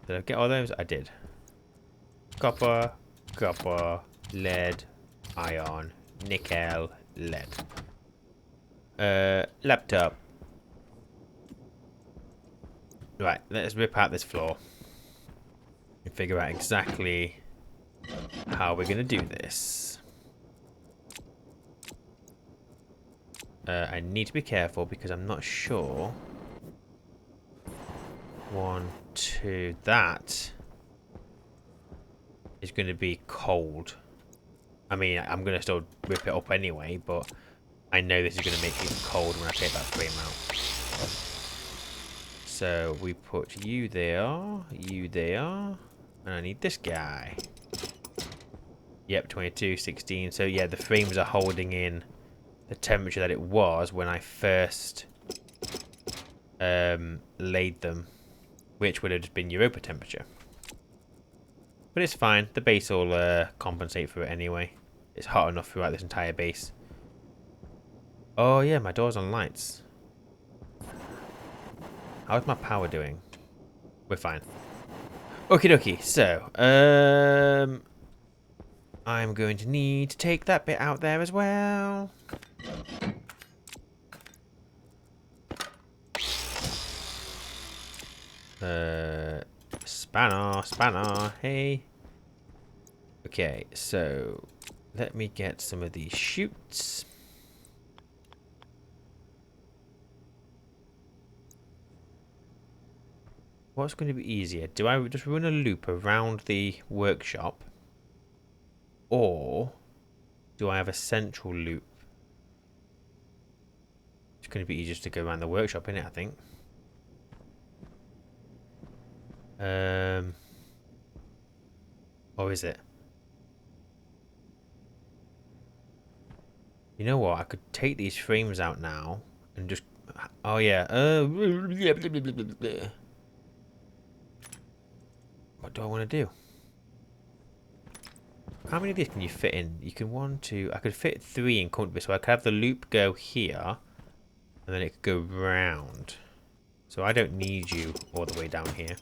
I get all those? I did. Copper, copper, lead, iron, nickel, lead. Laptop. Right, let's rip out this floor and figure out exactly how we're going to do this. I need to be careful because I'm not sure. 1, 2, that is going to be cold. I mean, I'm going to still rip it up anyway, but I know this is going to make it cold when I take that frame out. So we put you there, and I need this guy. Yep, 22, 16. So yeah, the frames are holding in the temperature that it was when I first laid them, which would have just been Europa temperature. But it's fine. The base will compensate for it anyway. It's hot enough throughout this entire base. Oh yeah, my door's on lights. How's my power doing? We're fine. Okie dokie. So, I'm going to need to take that bit out there as well. Spanner, hey. Okay, so let me get some of these chutes. What's going to be easier? Do I just run a loop around the workshop? Or do I have a central loop? It's going to be easier just to go around the workshop, innit, I think. Or is it? You know what? I could take these frames out now and just... Oh, yeah. What do I want to do? How many of these can you fit in? You can 1, 2... I could fit 3 in comfortably. So I could have the loop go here. And then it could go round. So I don't need you all the way down here.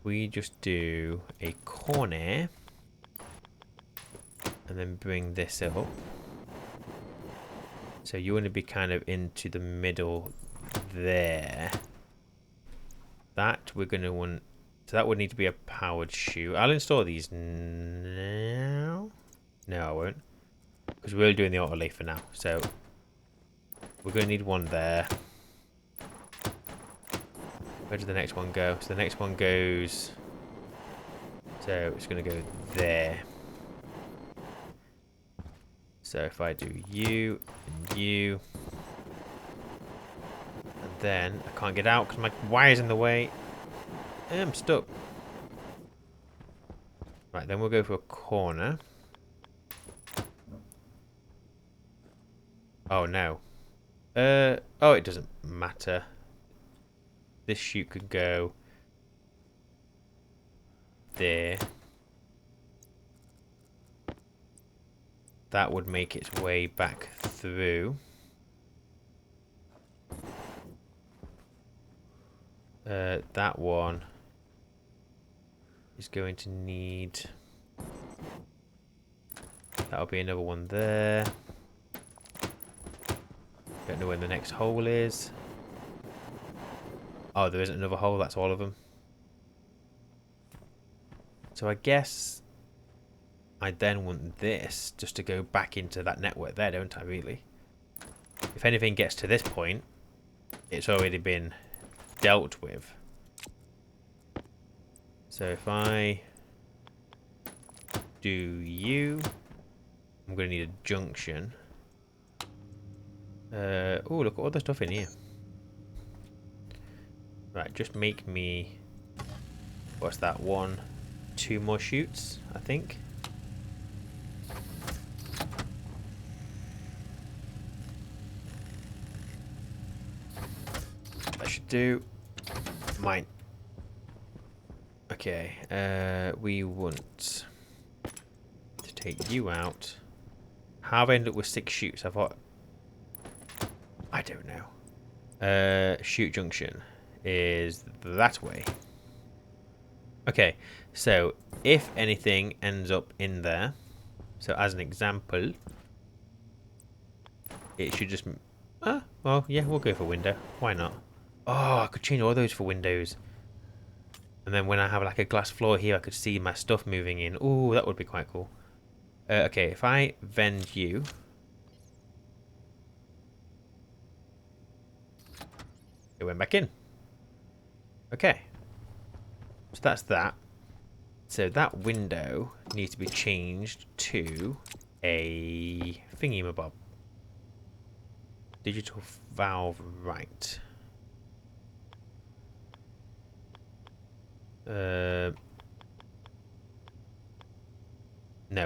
We just do a corner. And then bring this up. So you want to be kind of into the middle there. That we're going to want... So that would need to be a powered shoe. I'll install these now. No, I won't. Because we're doing the Autolathe for now. So we're going to need one there. Where does the next one go? So the next one goes... So it's going to go there. So if I do you and you... And then I can't get out because my wire's in the way. I'm stuck. Right, then we'll go for a corner. Oh, no. Oh, it doesn't matter. This chute could go there. That would make its way back through. That one is going to need... That'll be another one there. Don't know where the next hole is. Oh, there isn't another hole, that's all of them. So I guess I then want this just to go back into that network there, don't I, really? If anything gets to this point, it's already been dealt with. So if I do you, I'm going to need a junction. Oh, look at all the stuff in here. Right, just make me... What's that? 1, 2 more chutes, I think. That should do. Mine. Okay, we want to take you out. How have I ended up with 6 chutes? I thought... I don't know. Chute junction is that way. Okay, so if anything ends up in there, so as an example, it should just... well, yeah, we'll go for window. Why not? Oh, I could change all those for windows. And then when I have like a glass floor here, I could see my stuff moving in. Ooh, that would be quite cool. Okay, if I vend you... It went back in. Okay. So that's that. So that window needs to be changed to a thingy-mabob. Digital valve right. No,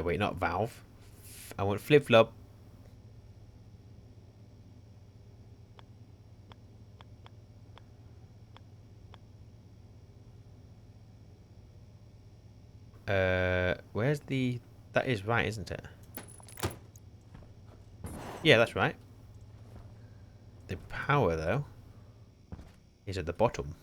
wait, not valve. I want flip-flop. Where's the... That is right, isn't it? Yeah, that's right. The power, though, is at the bottom.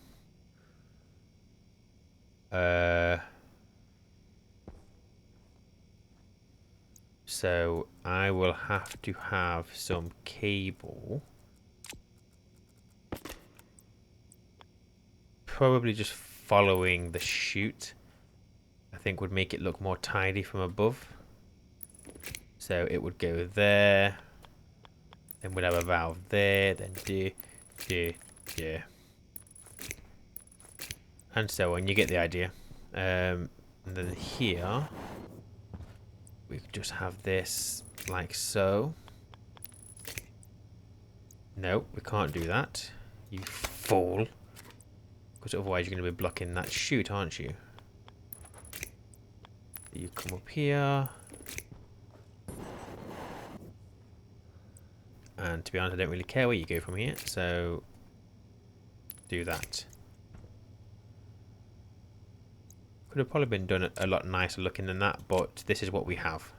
So I will have to have some cable. Probably just following the chute. I think would make it look more tidy from above. So it would go there. Then we'd have a valve there. Then do. And so on. You get the idea. And then here. we could just have this like so. No, we can't do that. You fool. Because otherwise you're going to be blocking that chute, aren't you? You come up here. And to be honest, I don't really care where you go from here, so do that. Could have probably been done a lot nicer looking than that, but this is what we have.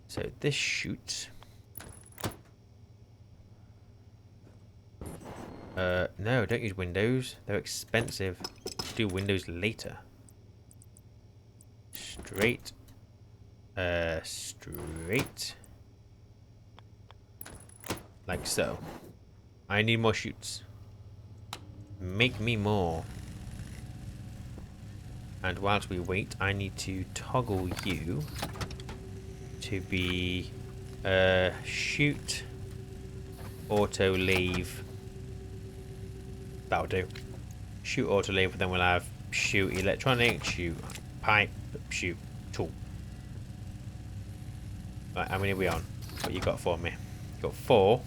So this chute. No, don't use windows. They're expensive. Do windows later. Straight. Straight. Like so. I need more chutes. Make me more. And whilst we wait, I need to toggle you to be chute, auto leave. That'll do. Chute auto leave, and then we'll have chute electronic, chute pipe, chute tool. Right, how many are we on? What you got for me? You got 4.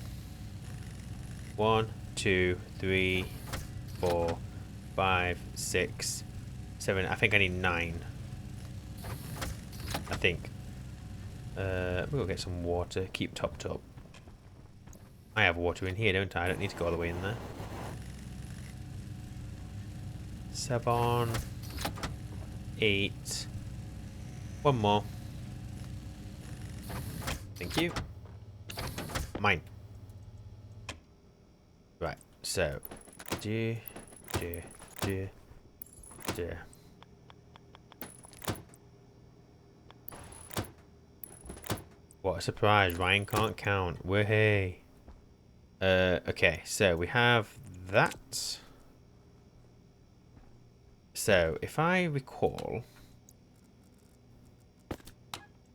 1, 2, 3, 4, 5, 6, 7. I think I need 9. I think. We'll get some water. Keep topped up. I have water in here, don't I? I don't need to go all the way in there. 7, 8. 1 more. Thank you. Mine. Right, so. Do. What a surprise, Ryan can't count. Woohoo. Okay, so we have that. So, if I recall...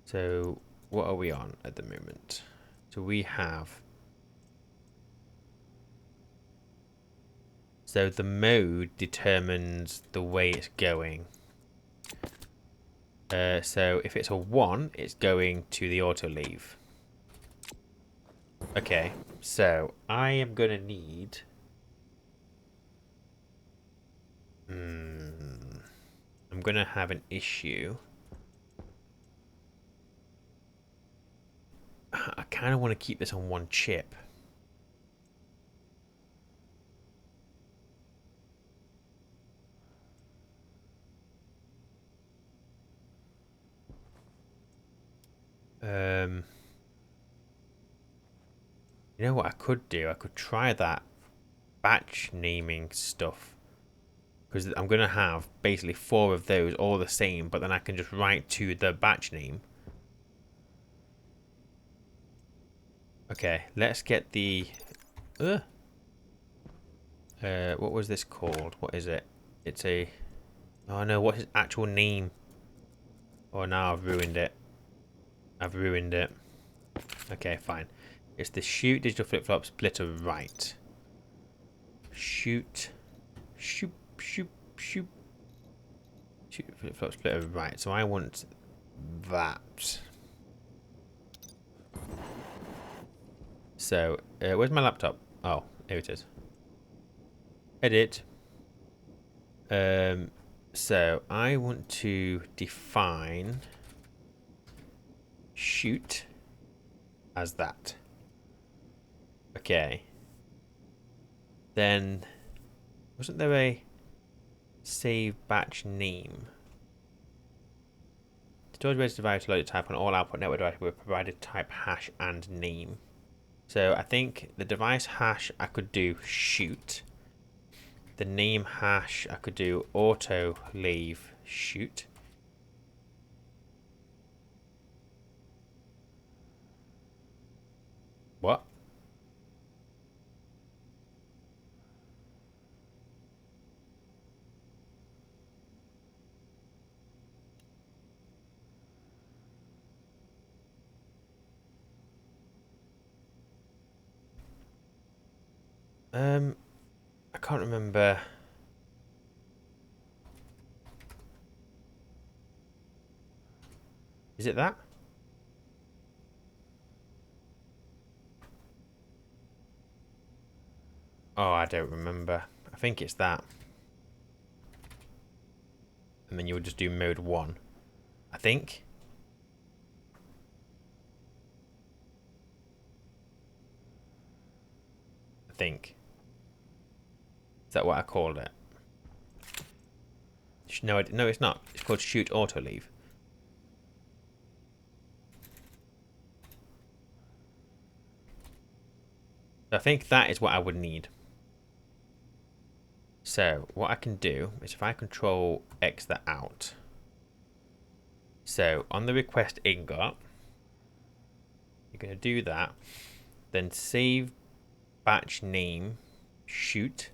So, what are we on at the moment? So we have... So the mode determines the way it's going. So if it's a 1, it's going to the auto leave. Okay, so I am going to need... I'm going to have an issue. I kind of want to keep this on 1 chip. You know what I could do? I could try that batch naming stuff. Because I'm going to have basically 4 of those all the same, but then I can just write to the batch name. Okay, let's get the... what was this called? What is it? It's a... Oh no, what's its actual name? Oh, now I've ruined it. I've ruined it. Okay, fine. It's the shoot digital flip-flop splitter right. Shoot. Shoot. Shoot. Shoot. Shoot flip-flop splitter right. So I want that. So, where's my laptop? Oh, here it is. Edit. So I want to define shoot as that. Okay. Then wasn't there a save batch name? Storage register device loaded type on all output network devices with provided type hash and name. So I think the device hash I could do shoot. The name hash I could do auto leave shoot. What? I can't remember. Is it that? Oh, I don't remember. I think it's that. And then you would just do mode 1. I think. I think. Is that what I called it? No, no, it's not. It's called shoot Autolathe. So I think that is what I would need. So what I can do is if I control X that out. So on the request ingot, you're going to do that. Then save batch name shoot.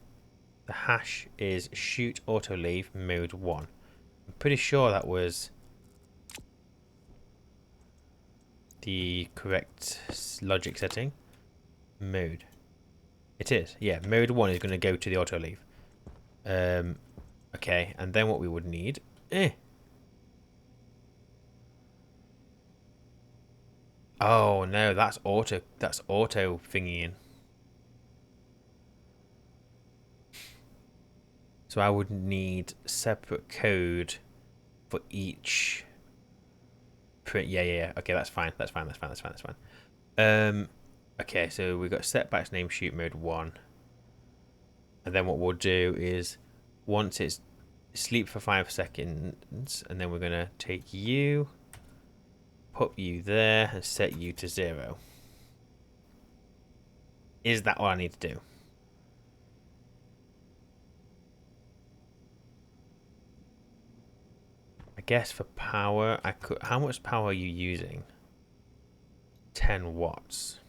The hash is shoot autolathe mode 1. I'm pretty sure that was the correct logic setting. Mode. It is. Yeah, mode 1 is going to go to the autolathe. Okay, and then what we would need... Oh no, that's auto thingying. So I would need separate code for each print. Yeah. Okay, that's fine. That's fine. Okay, so we've got set batch name shoot mode 1. And then what we'll do is once it's sleep for 5 seconds, and then we're gonna take you, put you there, and set you to 0. Is that all I need to do? I guess for power, I could. How much power are you using? 10 watts.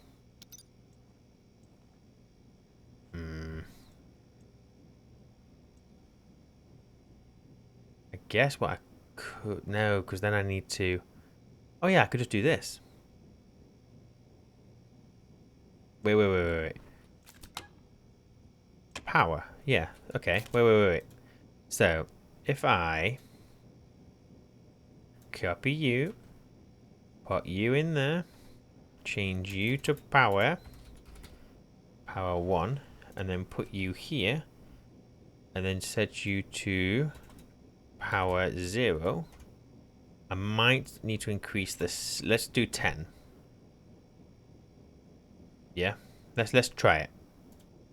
I guess what I could. No, because then I need to. Oh, yeah, I could just do this. Wait. Power. Yeah, okay. Wait. So, if I copy you, put you in there, change you to power 1, and then put you here, and then set you to power 0. I might need to increase this. Let's do 10. Yeah, let's try it.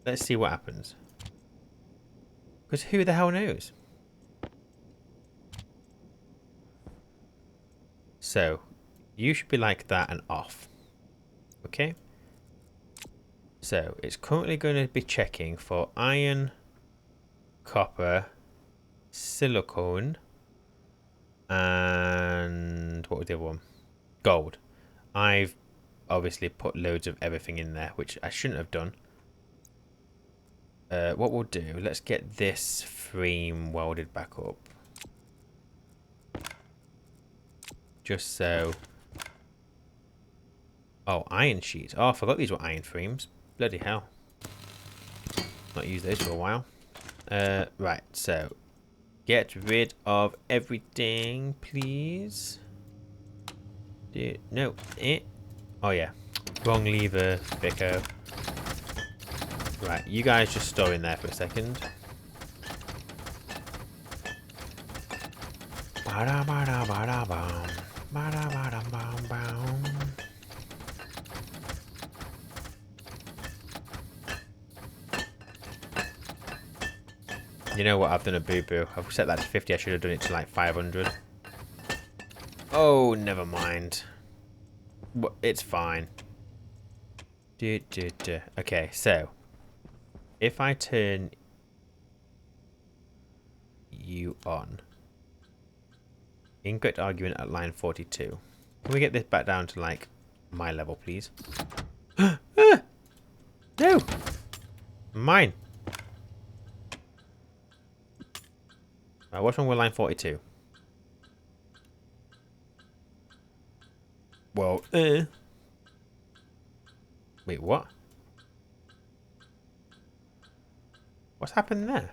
Let's see what happens. Because who the hell knows? So, you should be like that and off. Okay? So, it's currently going to be checking for iron, copper, silicone, and what was the other one? Gold. I've obviously put loads of everything in there, which I shouldn't have done. What we'll do, let's get this frame welded back up. Just so... Oh, iron sheets. Oh, I forgot these were iron frames. Bloody hell. Not used those for a while. Right, so... Get rid of everything, please. No, Oh, yeah. Wrong lever, Bicko. Right, you guys just store in there for a second. You know what? I've done a boo-boo. I've set that to 50. I should have done it to like 500. Oh, never mind. It's fine. Okay, so if I turn you on, ingot argument at line 42. Can we get this back down to like my level, please? No, mine. Right, what's wrong with line 42? Well, wait, what? What's happened there?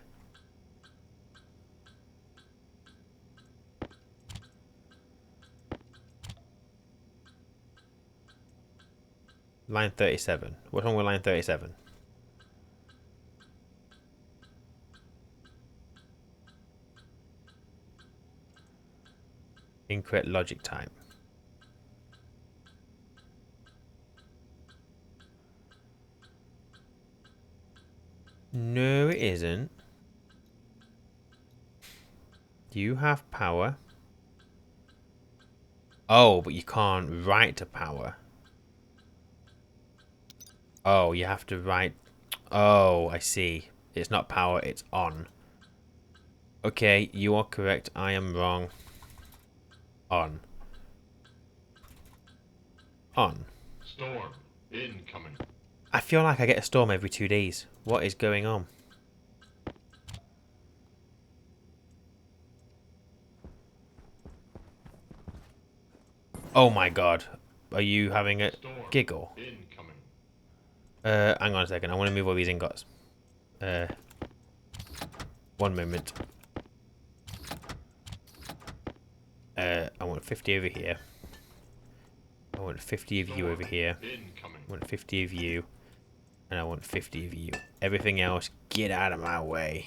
Line 37. What's wrong with line 37? Incorrect logic type. No, it isn't. You have power. Oh, but you can't write to power. Oh, you have to write. Oh, I see. It's not power, it's on. Okay, you are correct. I am wrong. On. On. Storm incoming. I feel like I get a storm every 2 days. What is going on? Oh my god. Are you having a Storm giggle? incoming. Hang on a second. I want to move all these ingots. One moment. I want 50 over here. I want 50 of you over here. Incoming. I want 50 of you. And I want 50 of you. Everything else, get out of my way.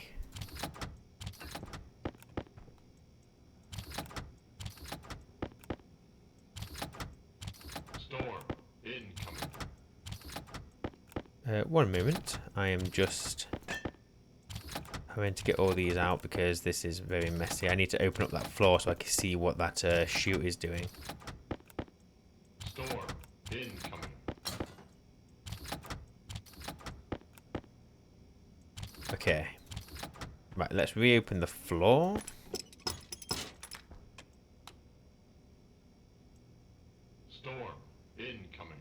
Storm incoming. One moment. I am just having to get all these out because this is very messy. I need to open up that floor so I can see what that chute is doing. Storm incoming. Okay. Right, let's reopen the floor. Storm incoming.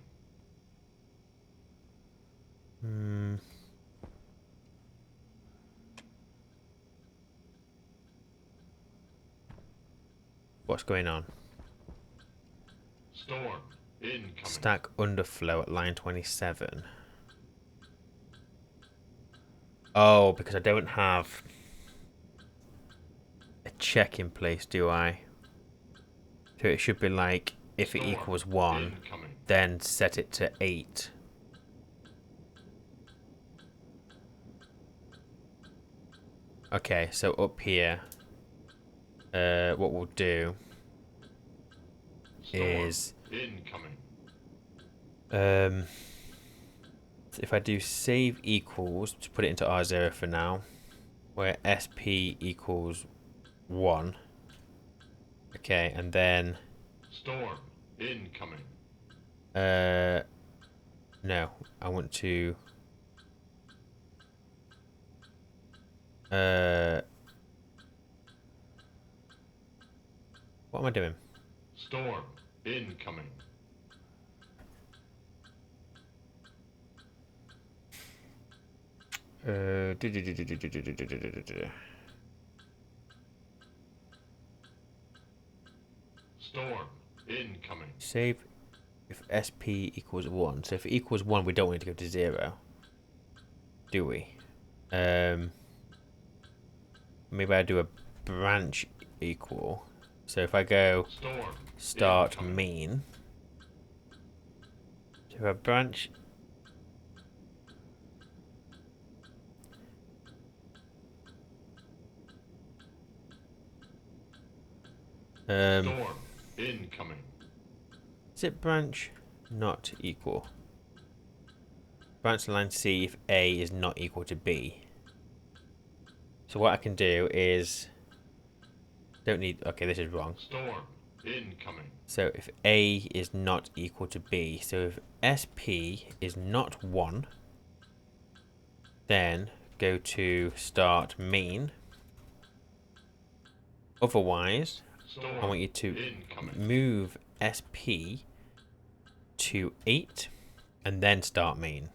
What's going on? Storm incoming. Stack underflow at line 27. Oh, because I don't have a check in place, do I? So it should be like, if it equals 1, incoming. then set it to 8. Okay, so up here, what we'll do Storm is, incoming. if I do save equals, to put it into R0 for now, where SP equals 1. Okay, and then, Storm incoming. no, I want to, what am I doing? Storm incoming. Storm incoming. Save if SP equals 1. So if it equals 1, we don't want it to go to 0. Do we? Maybe I do a branch equal. So if I go Storm start incoming. main. So if I branch. Storm incoming. Is it branch not equal? Branch line C if A is not equal to B. So what I can do is, don't need, okay, this is wrong. Storm incoming. So if A is not equal to B, so if SP is not 1, then go to start main. Otherwise, Storm I want you to incoming. move SP to 8 and then start main.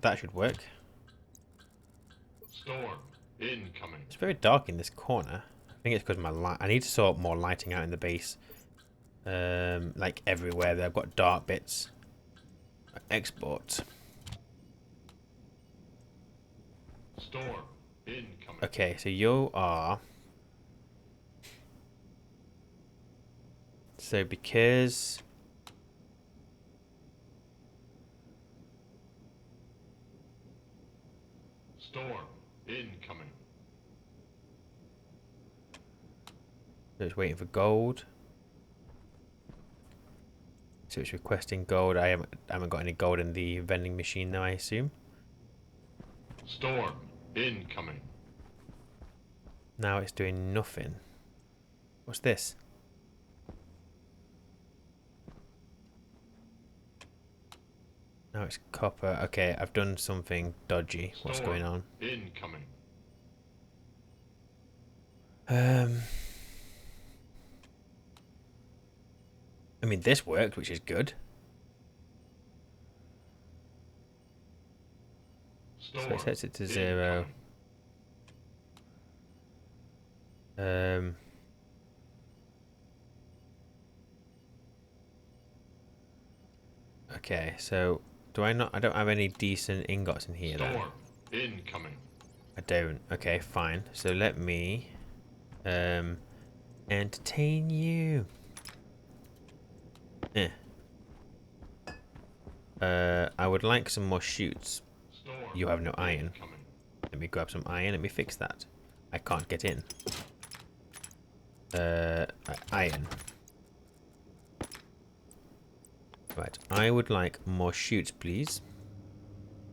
That should work. Storm incoming. It's very dark in this corner. I think it's because my light. I need to sort more lighting out in the base. Like everywhere there, I've got dark bits. Export. Storm incoming. Okay, so you are So because... Storm incoming. So it's waiting for gold. So it's requesting gold. I haven't got any gold in the vending machine now, I assume. Storm incoming. Now it's doing nothing. What's this? Now it's copper. Okay, I've done something dodgy. What's going on? Incoming. I mean, this worked, which is good. Storm So it sets it to 0. Okay, so do I not? I don't have any decent ingots in here then. Storm incoming. I don't. Okay, fine. So let me entertain you. I would like some more shoots. Storm You have no iron. incoming. Let me grab some iron. Let me fix that. I can't get in. Iron. Right. I would like more shoots, please.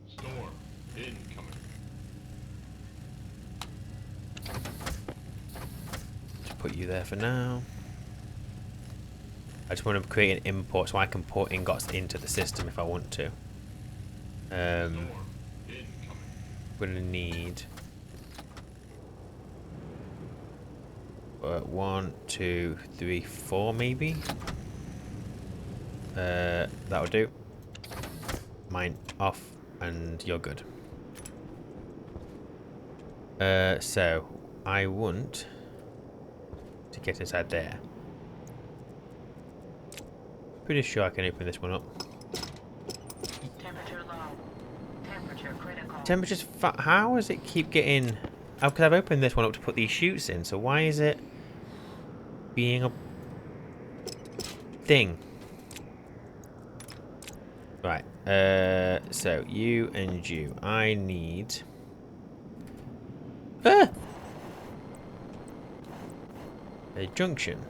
Storm incoming. Just put you there for now. I just want to create an import so I can put ingots into the system if I want to. Storm incoming. We're gonna need 1, 2, 3, 4 maybe. That'll do. Mine off, and you're good. So I want to get inside there. Pretty sure I can open this one up. Temperature low. Temperature critical. Temperature's how does it keep getting... Oh, because I've opened this one up to put these chutes in, so why is it being a thing? Right, so you and you. I need... a junction,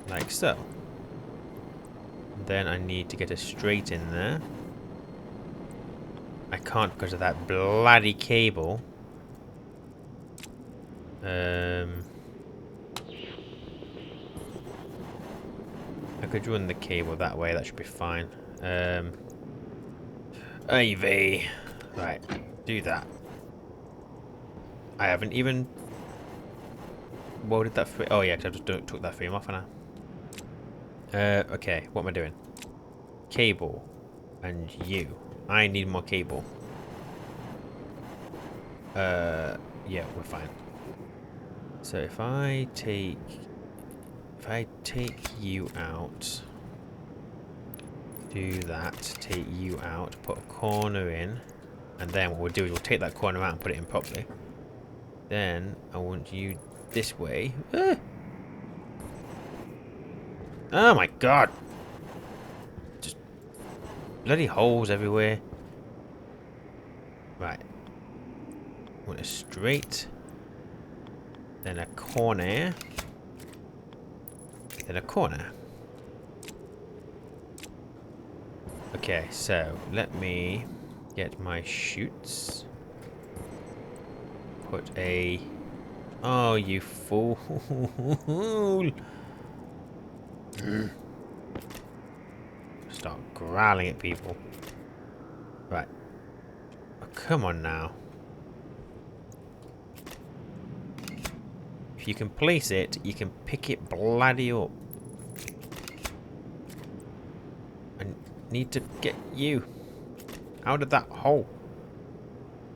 like so. Then I need to get a straight in there. I can't because of that bloody cable. I could run the cable that way, that should be fine. AV. Right, do that. I haven't even welded that frame. Oh yeah, because I just took that frame off, and okay, what am I doing? Cable. And you. I need more cable. Yeah, we're fine. So if I take you out, do that, take you out, put a corner in, and then what we'll do is we'll take that corner out and put it in properly. Then I want you this way. Ah! Oh my god! Just bloody holes everywhere. Right. Want a straight. Then a corner. Then a corner. Okay, so let me get my chutes. Put a... Oh, you fool. Start growling at people. Right. Oh, come on now. If you can place it, you can pick it bloody up. I need to get you out of that hole.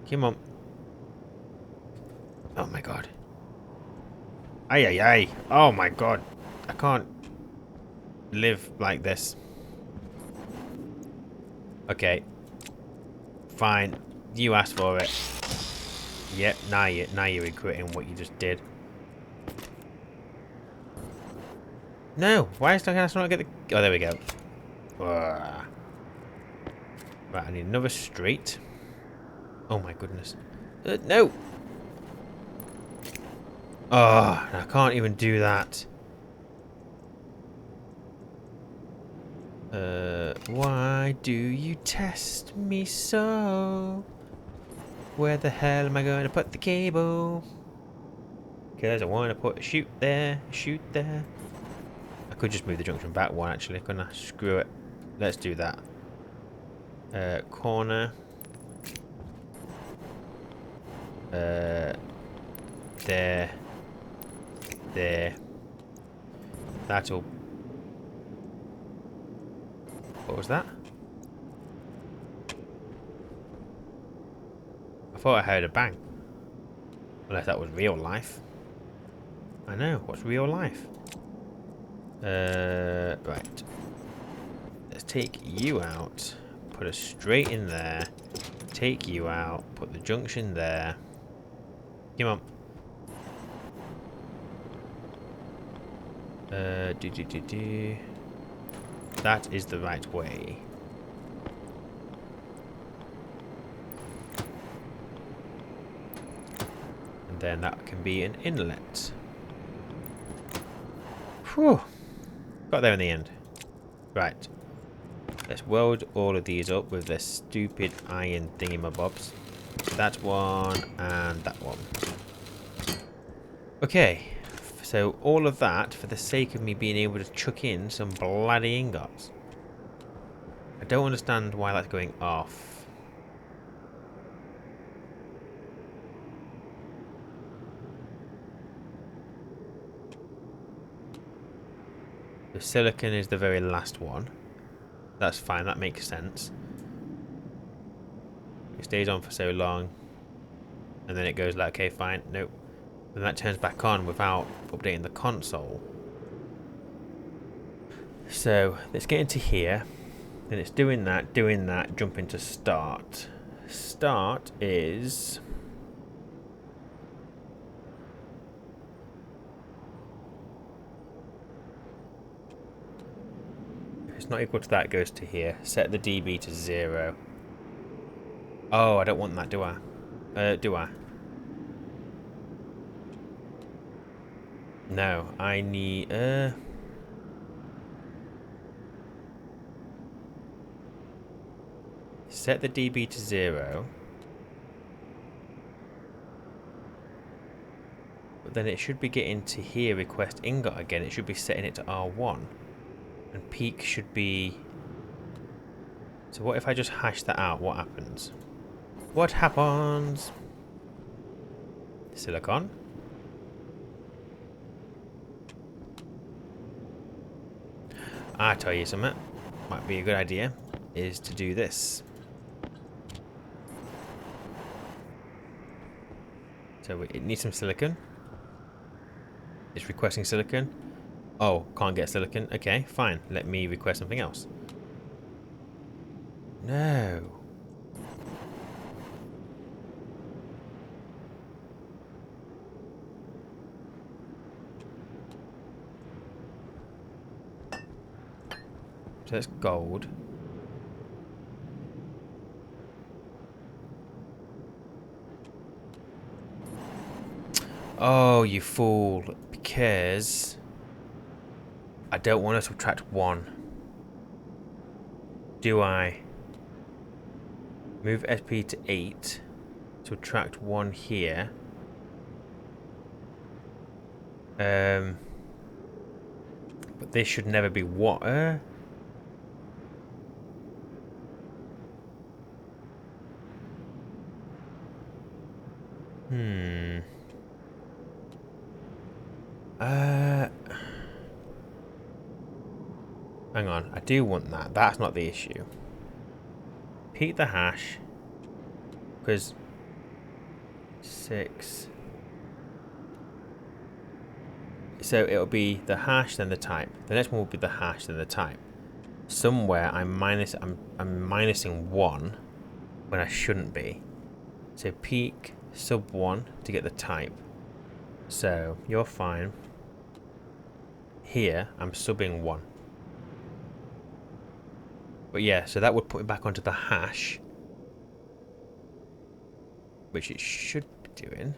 Come on. Oh my god. Ay ay ay. Oh my god. I can't live like this. Okay. Fine. You asked for it. Yep, now you're regretting what you just did. No, why is I not get the... Oh, there we go. Ugh. Right, I need another straight. Oh my goodness. No! Oh, I can't even do that. Why do you test me so? Where the hell am I going to put the cable? Because I want to put a shoot there, shoot there. I could just move the junction back one actually, couldn't I? Screw it. Let's do that. Corner. There. There. That's all. What was that? I thought I heard a bang. Unless that was real life. I know, what's real life? Right. Let's take you out. Put a straight in there. Take you out. Put the junction there. Come on. That is the right way. And then that can be an inlet. Whew. Got there in the end. Right. Let's weld all of these up with this stupid iron thingamabobs. That one and that one. Okay. So all of that for the sake of me being able to chuck in some bloody ingots. I don't understand why that's going off. The silicon is the very last one. That's fine, that makes sense. It stays on for so long. And then it goes like, okay, fine, nope. Then that turns back on without updating the console. So, let's get into here. Then it's doing that, jump into start. Start is... if it's not equal to that, it goes to here. Set the dB to 0. Oh, I don't want that, do I? Do I? No, I need... set the dB to 0. But then it should be getting to here, request ingot again. It should be setting it to R1. And peak should be... so what if I just hash that out? What happens? What happens? Silicon. I tell you something. Might be a good idea. Is to do this. So it needs some silicon. It's requesting silicon. Oh, can't get silicon. Okay, fine. Let me request something else. No. So that's gold. Oh, you fool. Because I don't want to subtract 1. Do I? Move SP to 8. Subtract 1 here. But this should never be water. Hang on, I do want that. That's not the issue. Repeat the hash. Because 6. So it'll be the hash, then the type. The next one will be the hash, then the type. Somewhere I'm minusing 1 when I shouldn't be. So peak sub 1 to get the type. So you're fine. here, I'm subbing 1. But yeah, so that would put it back onto the hash, which it should be doing.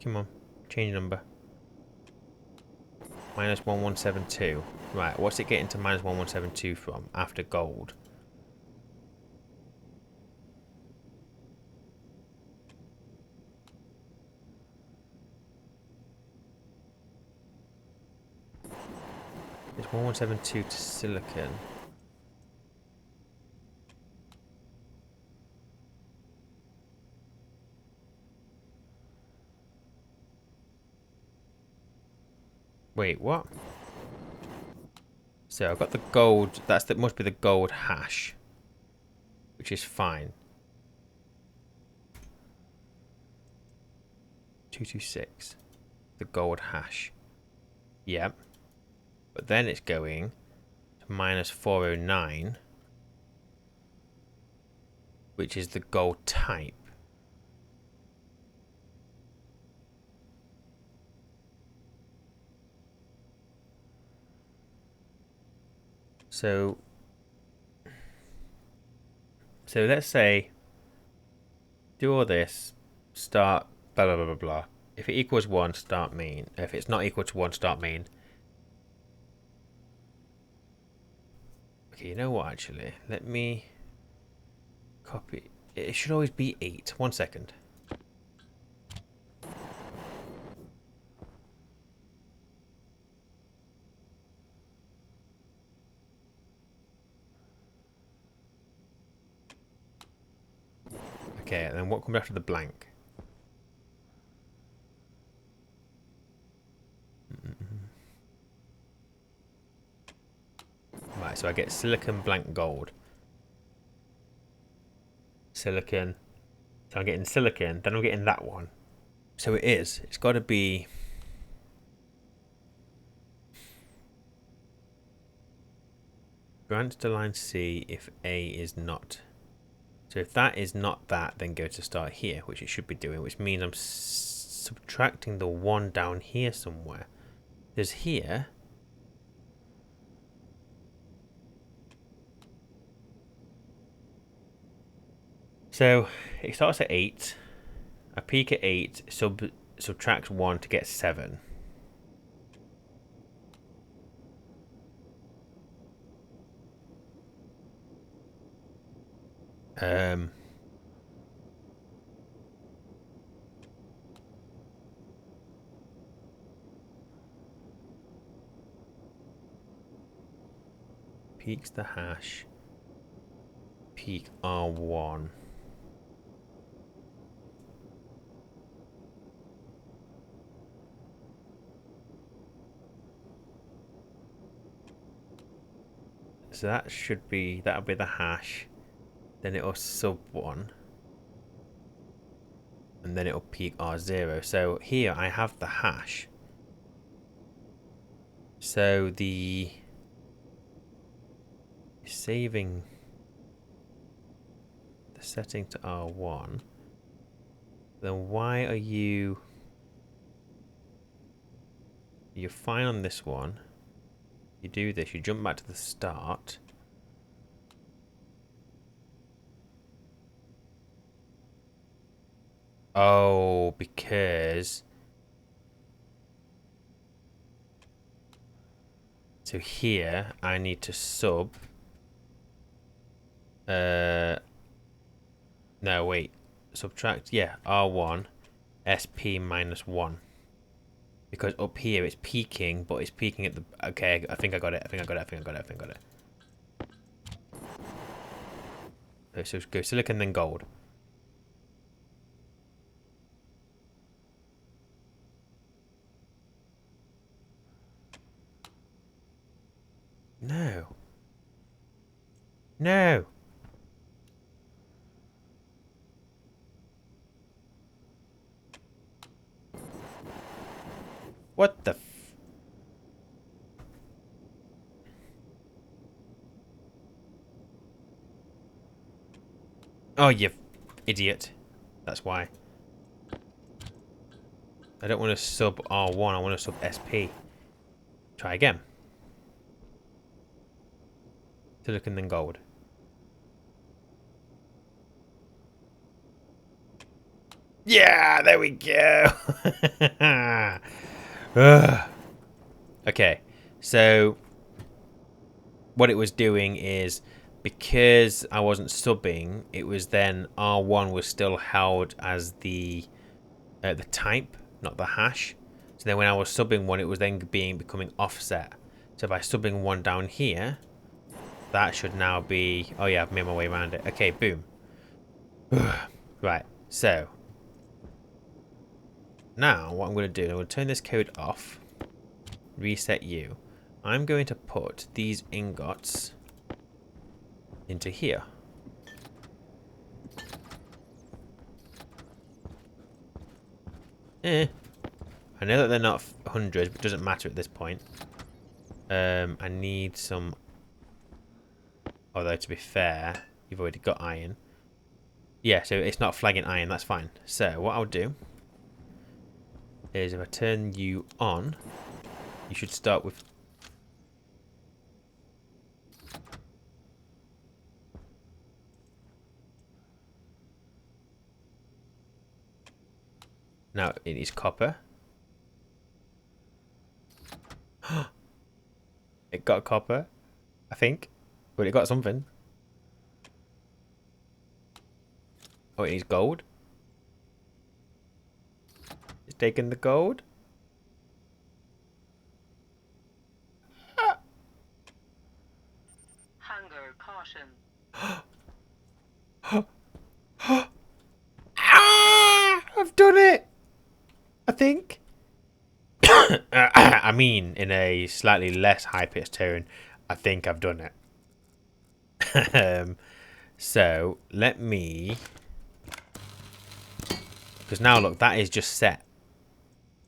Come on, change number. -1172. Right, what's it getting to -1172 from after gold? It's 1172 to silicon. Wait, what? So I've got the gold. That must be the gold hash, which is fine. 226. The gold hash. Yep. But then it's going to -409, which is the gold type. So let's say do all this, start blah blah blah blah blah. If it equals 1, start main. If it's not equal to 1, start main. Okay, you know what actually? Let me copy. It should always be 8. 1 second. Okay, and then what comes after the blank? Right, so I get silicon blank gold. Silicon. So I'm getting silicon, then I'm getting that one. So it is. It's got to be... Grant to line C if A is not. So if that is not that, then go to start here, which it should be doing, which means I'm subtracting the 1 down here somewhere. There's here... So it starts at 8. I peak at 8, subtract 1 to get 7. Peaks the hash. Peak R1. So that should be, that'll be the hash. Then it'll sub 1. And then it'll peak R0. So here I have the hash. So the saving the setting to R1. Then why are you're fine on this one. You do this, you jump back to the start. Oh, because... So here, I need to sub... No, wait. Subtract, yeah, R1, SP minus 1. Because up here it's peaking, but it's peaking at the... Okay, I think I got it, I think I got it. Okay, so go silicon, then gold. No. No. What the f... Oh, you idiot. That's why. I don't want to sub R1, I want to sub SP. Try again. Silicon then gold. Yeah, there we go. Ugh. Okay, so what it was doing is, because I wasn't subbing, it was then R1 was still held as the type, not the hash. So then when I was subbing one, it was then becoming offset. So by subbing one down here, that should now be... Oh yeah, I've made my way around it. Okay, boom. Right, so now what I'm going to do, I'm going to turn this code off, reset you. I'm going to put these ingots into here. I know that they're not hundreds, but it doesn't matter at this point. I need some... Although, to be fair, you've already got iron. Yeah, so it's not flagging iron, that's fine. So, what I'll do is if I turn you on, you should start with... Now, it is copper. It got copper, I think. But it got something. Oh, it needs gold. It's taking the gold. Hunger caution. Ah, I've done it. I think. I mean, in a slightly less high-pitched tone, I think I've done it. So let me, because now look, that is just set.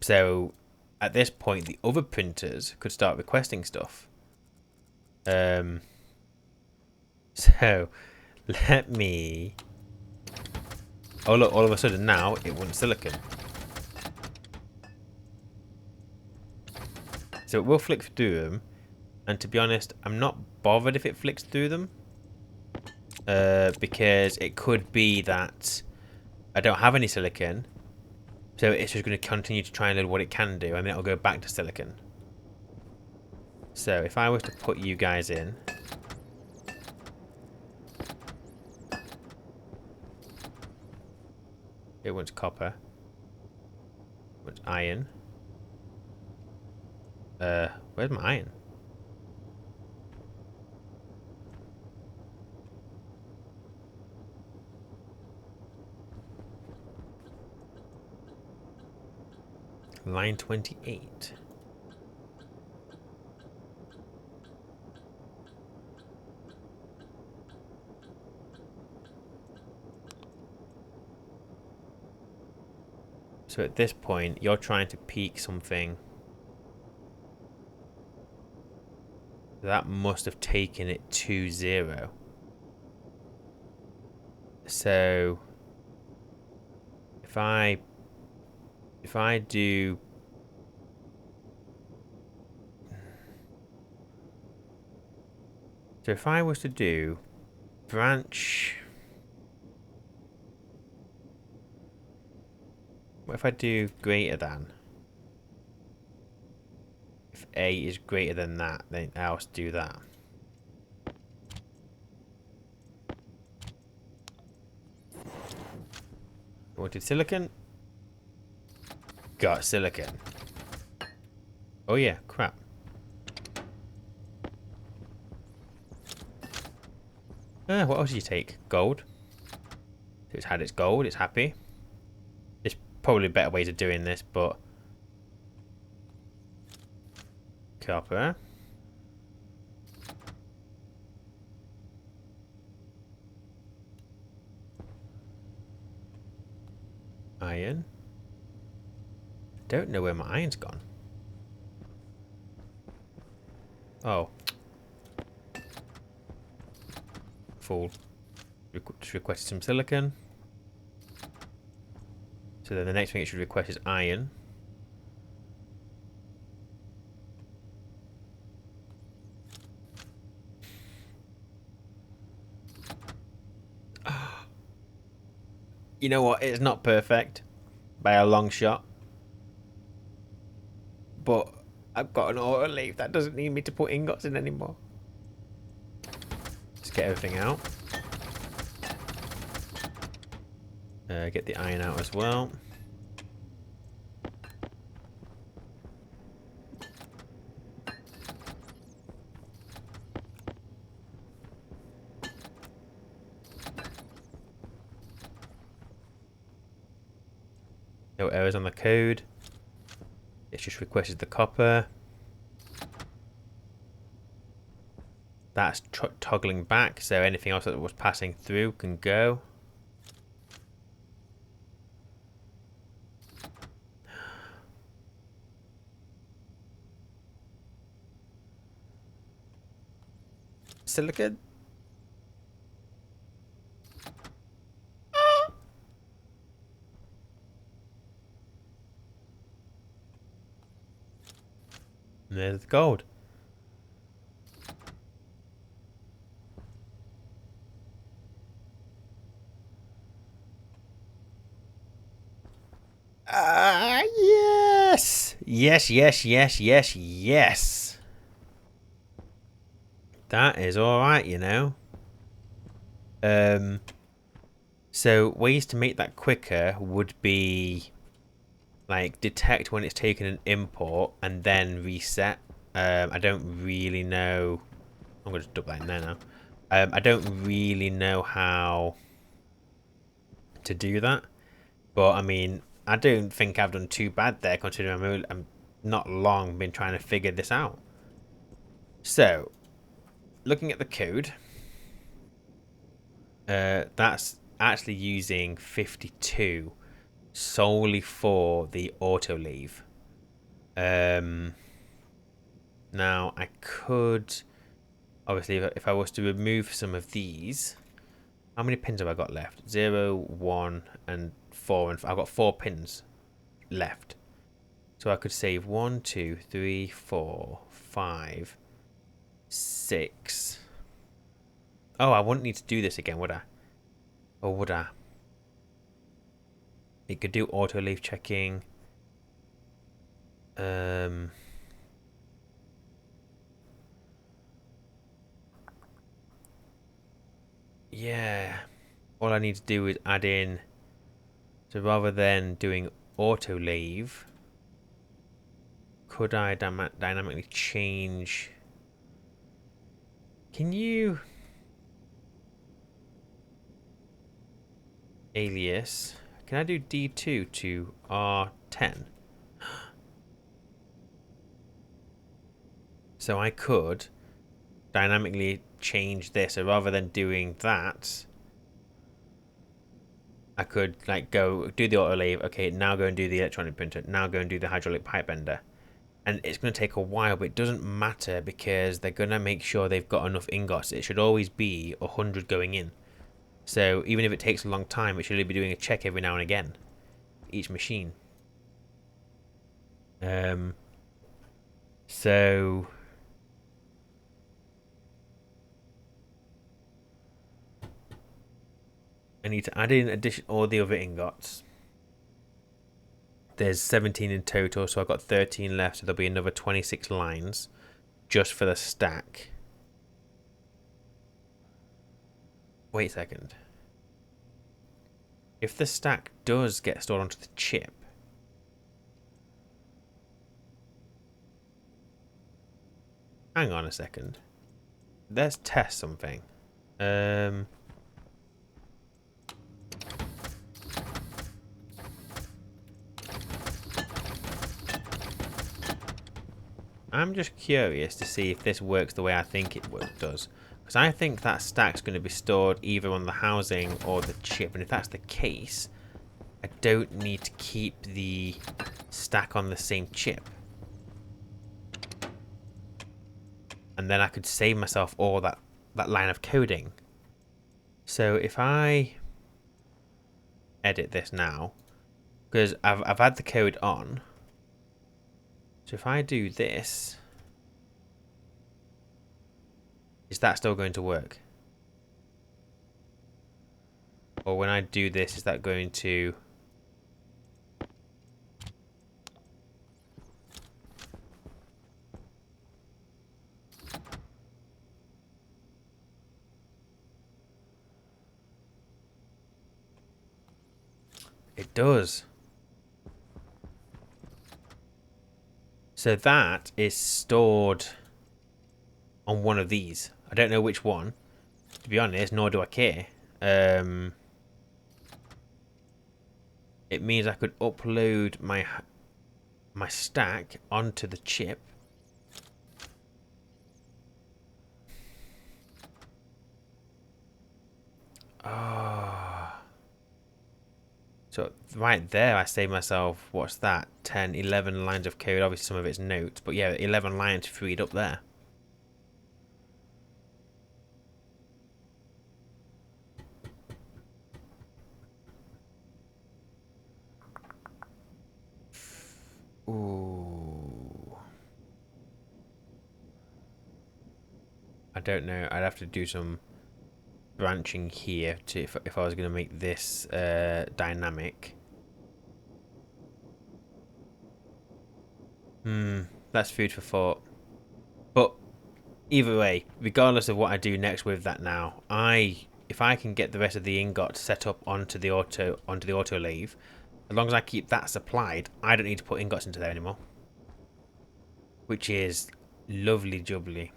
So at this point, the other printers could start requesting stuff. So let me. Oh look! All of a sudden now it wants silicon. So it will flick through them, and to be honest, I'm not bothered if it flicks through them. Because it could be that I don't have any silicon, so it's just going to continue to try and learn what it can do, and then it'll go back to silicon. So if I was to put you guys in, it wants copper, it wants iron. Where's my iron? Line 28. So at this point, you're trying to peak something. That must have taken it to 0. So if I do, so if I was to do branch, what if I do greater than? If A is greater than that, then I'll do that. Wanted silicon? Got silicon. Oh yeah, crap. What else did you take? Gold. So it's had its gold, it's happy. There's probably better ways of doing this, but... Copper. Iron. Don't know where my iron's gone. Oh. Fool. Just requested some silicon. So then the next thing it should request is iron. You know what? It's not perfect by a long shot. But I've got an autolathe that doesn't need me to put ingots in anymore. Let's get everything out. Get the iron out as well. No errors on the code. It's just requested the copper. That's toggling back, so anything else that was passing through can go. Silicon. And there's the gold. Yes! Yes, yes, yes, yes, yes. That is alright, you know. So ways to make that quicker would be like detect when it's taken an import and then reset. I don't really know. I'm going to dump that in there now. I don't really know how to do that, but I mean, I don't think I've done too bad there considering I'm not long been trying to figure this out. So, looking at the code, that's actually using 52 solely for the autolathe. Now I could obviously if I was to remove some of these, how many pins have I got left? 0, 1, and 4, and I've got 4 pins left. So I could save 1, 2, 3, 4, 5, 6. Oh, I wouldn't need to do this again, would I? Or would I? It could do autolathe checking. Yeah. All I need to do is add in. So rather than doing autolathe, could I dynamically change? Can you alias? Can I do D2 to R10? So I could dynamically change this. So rather than doing that, I could like go do the autolathe. Okay, now go and do the electronic printer. Now go and do the hydraulic pipe bender. And it's going to take a while, but it doesn't matter because they're going to make sure they've got enough ingots. It should always be 100 going in. So even if it takes a long time, it should only be doing a check every now and again. Each machine. So I need to add in all the other ingots. There's 17 in total, so I've got 13 left, so there'll be another 26 lines just for the stack. Wait a second. If the stack does get stored onto the chip, hang on a second. Let's test something. I'm just curious to see if this works the way I think it does. Because I think that stack's going to be stored either on the housing or the chip. And if that's the case, I don't need to keep the stack on the same chip. And then I could save myself all that line of coding. So if I edit this now, Because I've had the code on. So if I do this, is that still going to work? Or when I do this, is that going to... It does. So that is stored on one of these. I don't know which one, to be honest, nor do I care. It means I could upload my stack onto the chip. Oh. So right there I saved myself, what's that, 10, 11 lines of code. Obviously some of it's notes, but yeah, 11 lines freed up there. Ooh. I don't know, I'd have to do some branching here to if I was going to make this dynamic. That's food for thought. But either way, regardless of what I do next with that now, if I can get the rest of the ingot set up onto the autolathe, as long as I keep that supplied, I don't need to put ingots into there anymore. Which is lovely jubbly.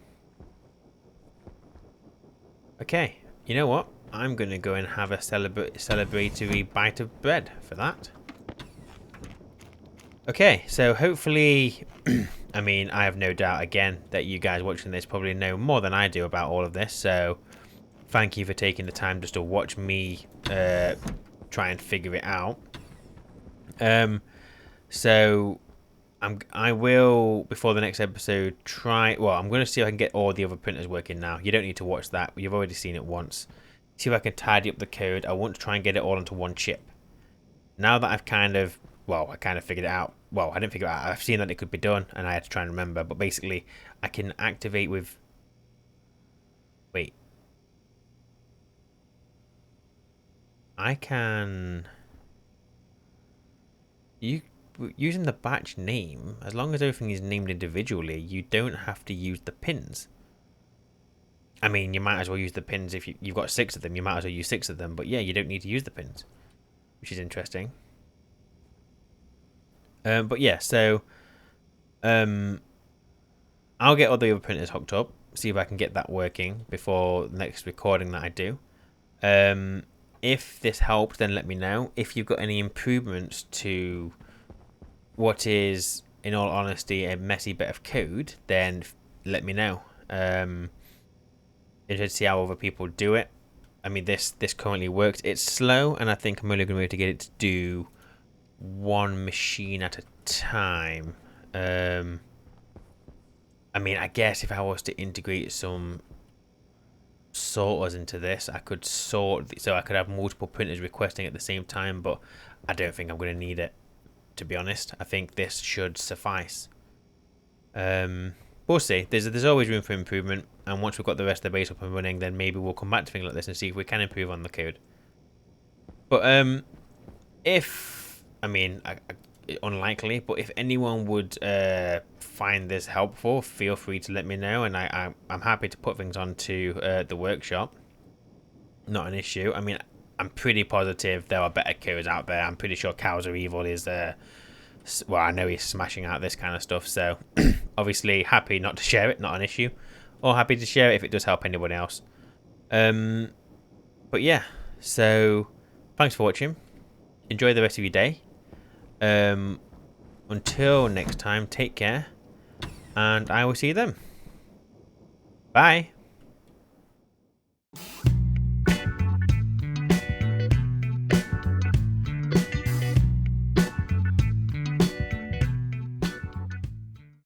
Okay, you know what? I'm going to go and have a celebratory bite of bread for that. Okay, so hopefully, I mean, I have no doubt, again, that you guys watching this probably know more than I do about all of this, so thank you for taking the time just to watch me try and figure it out. So I will, before the next episode, I'm going to see if I can get all the other printers working now. You don't need to watch that, you've already seen it once. See if I can tidy up the code. I want to try and get it all onto one chip. Now that I've kind of figured it out. Well, I didn't figure it out. I've seen that it could be done, and I had to try and remember. But basically, I can activate with... Wait. I can... Using the batch name, as long as everything is named individually, you don't have to use the pins. I mean, you might as well use the pins if you've got 6 of them. You might as well use 6 of them. But yeah, you don't need to use the pins, which is interesting. But yeah, so I'll get all the other printers hooked up, see if I can get that working before the next recording that I do. If this helped, then let me know. If you've got any improvements to what is, in all honesty, a messy bit of code, then let me know. Interested to see how other people do it. I mean, this currently works. It's slow, and I think I'm only going to be able to get it to do one machine at a time. I mean, I guess if I was to integrate some sorters into this, I could sort, so I could have multiple printers requesting at the same time, but I don't think I'm going to need it, to be honest. I think this should suffice. We'll see. There's always room for improvement, and once we've got the rest of the base up and running, then maybe we'll come back to things like this and see if we can improve on the code. But I mean, unlikely, but if anyone would find this helpful, feel free to let me know, and I'm happy to put things onto the workshop. Not an issue. I mean, I'm pretty positive there are better codes out there. I'm pretty sure Cows Are Evil is well, I know he's smashing out this kind of stuff, so obviously happy not to share it, not an issue, or happy to share it if it does help anyone else. But yeah, so thanks for watching. Enjoy the rest of your day. Until next time, take care, and I will see you then. Bye.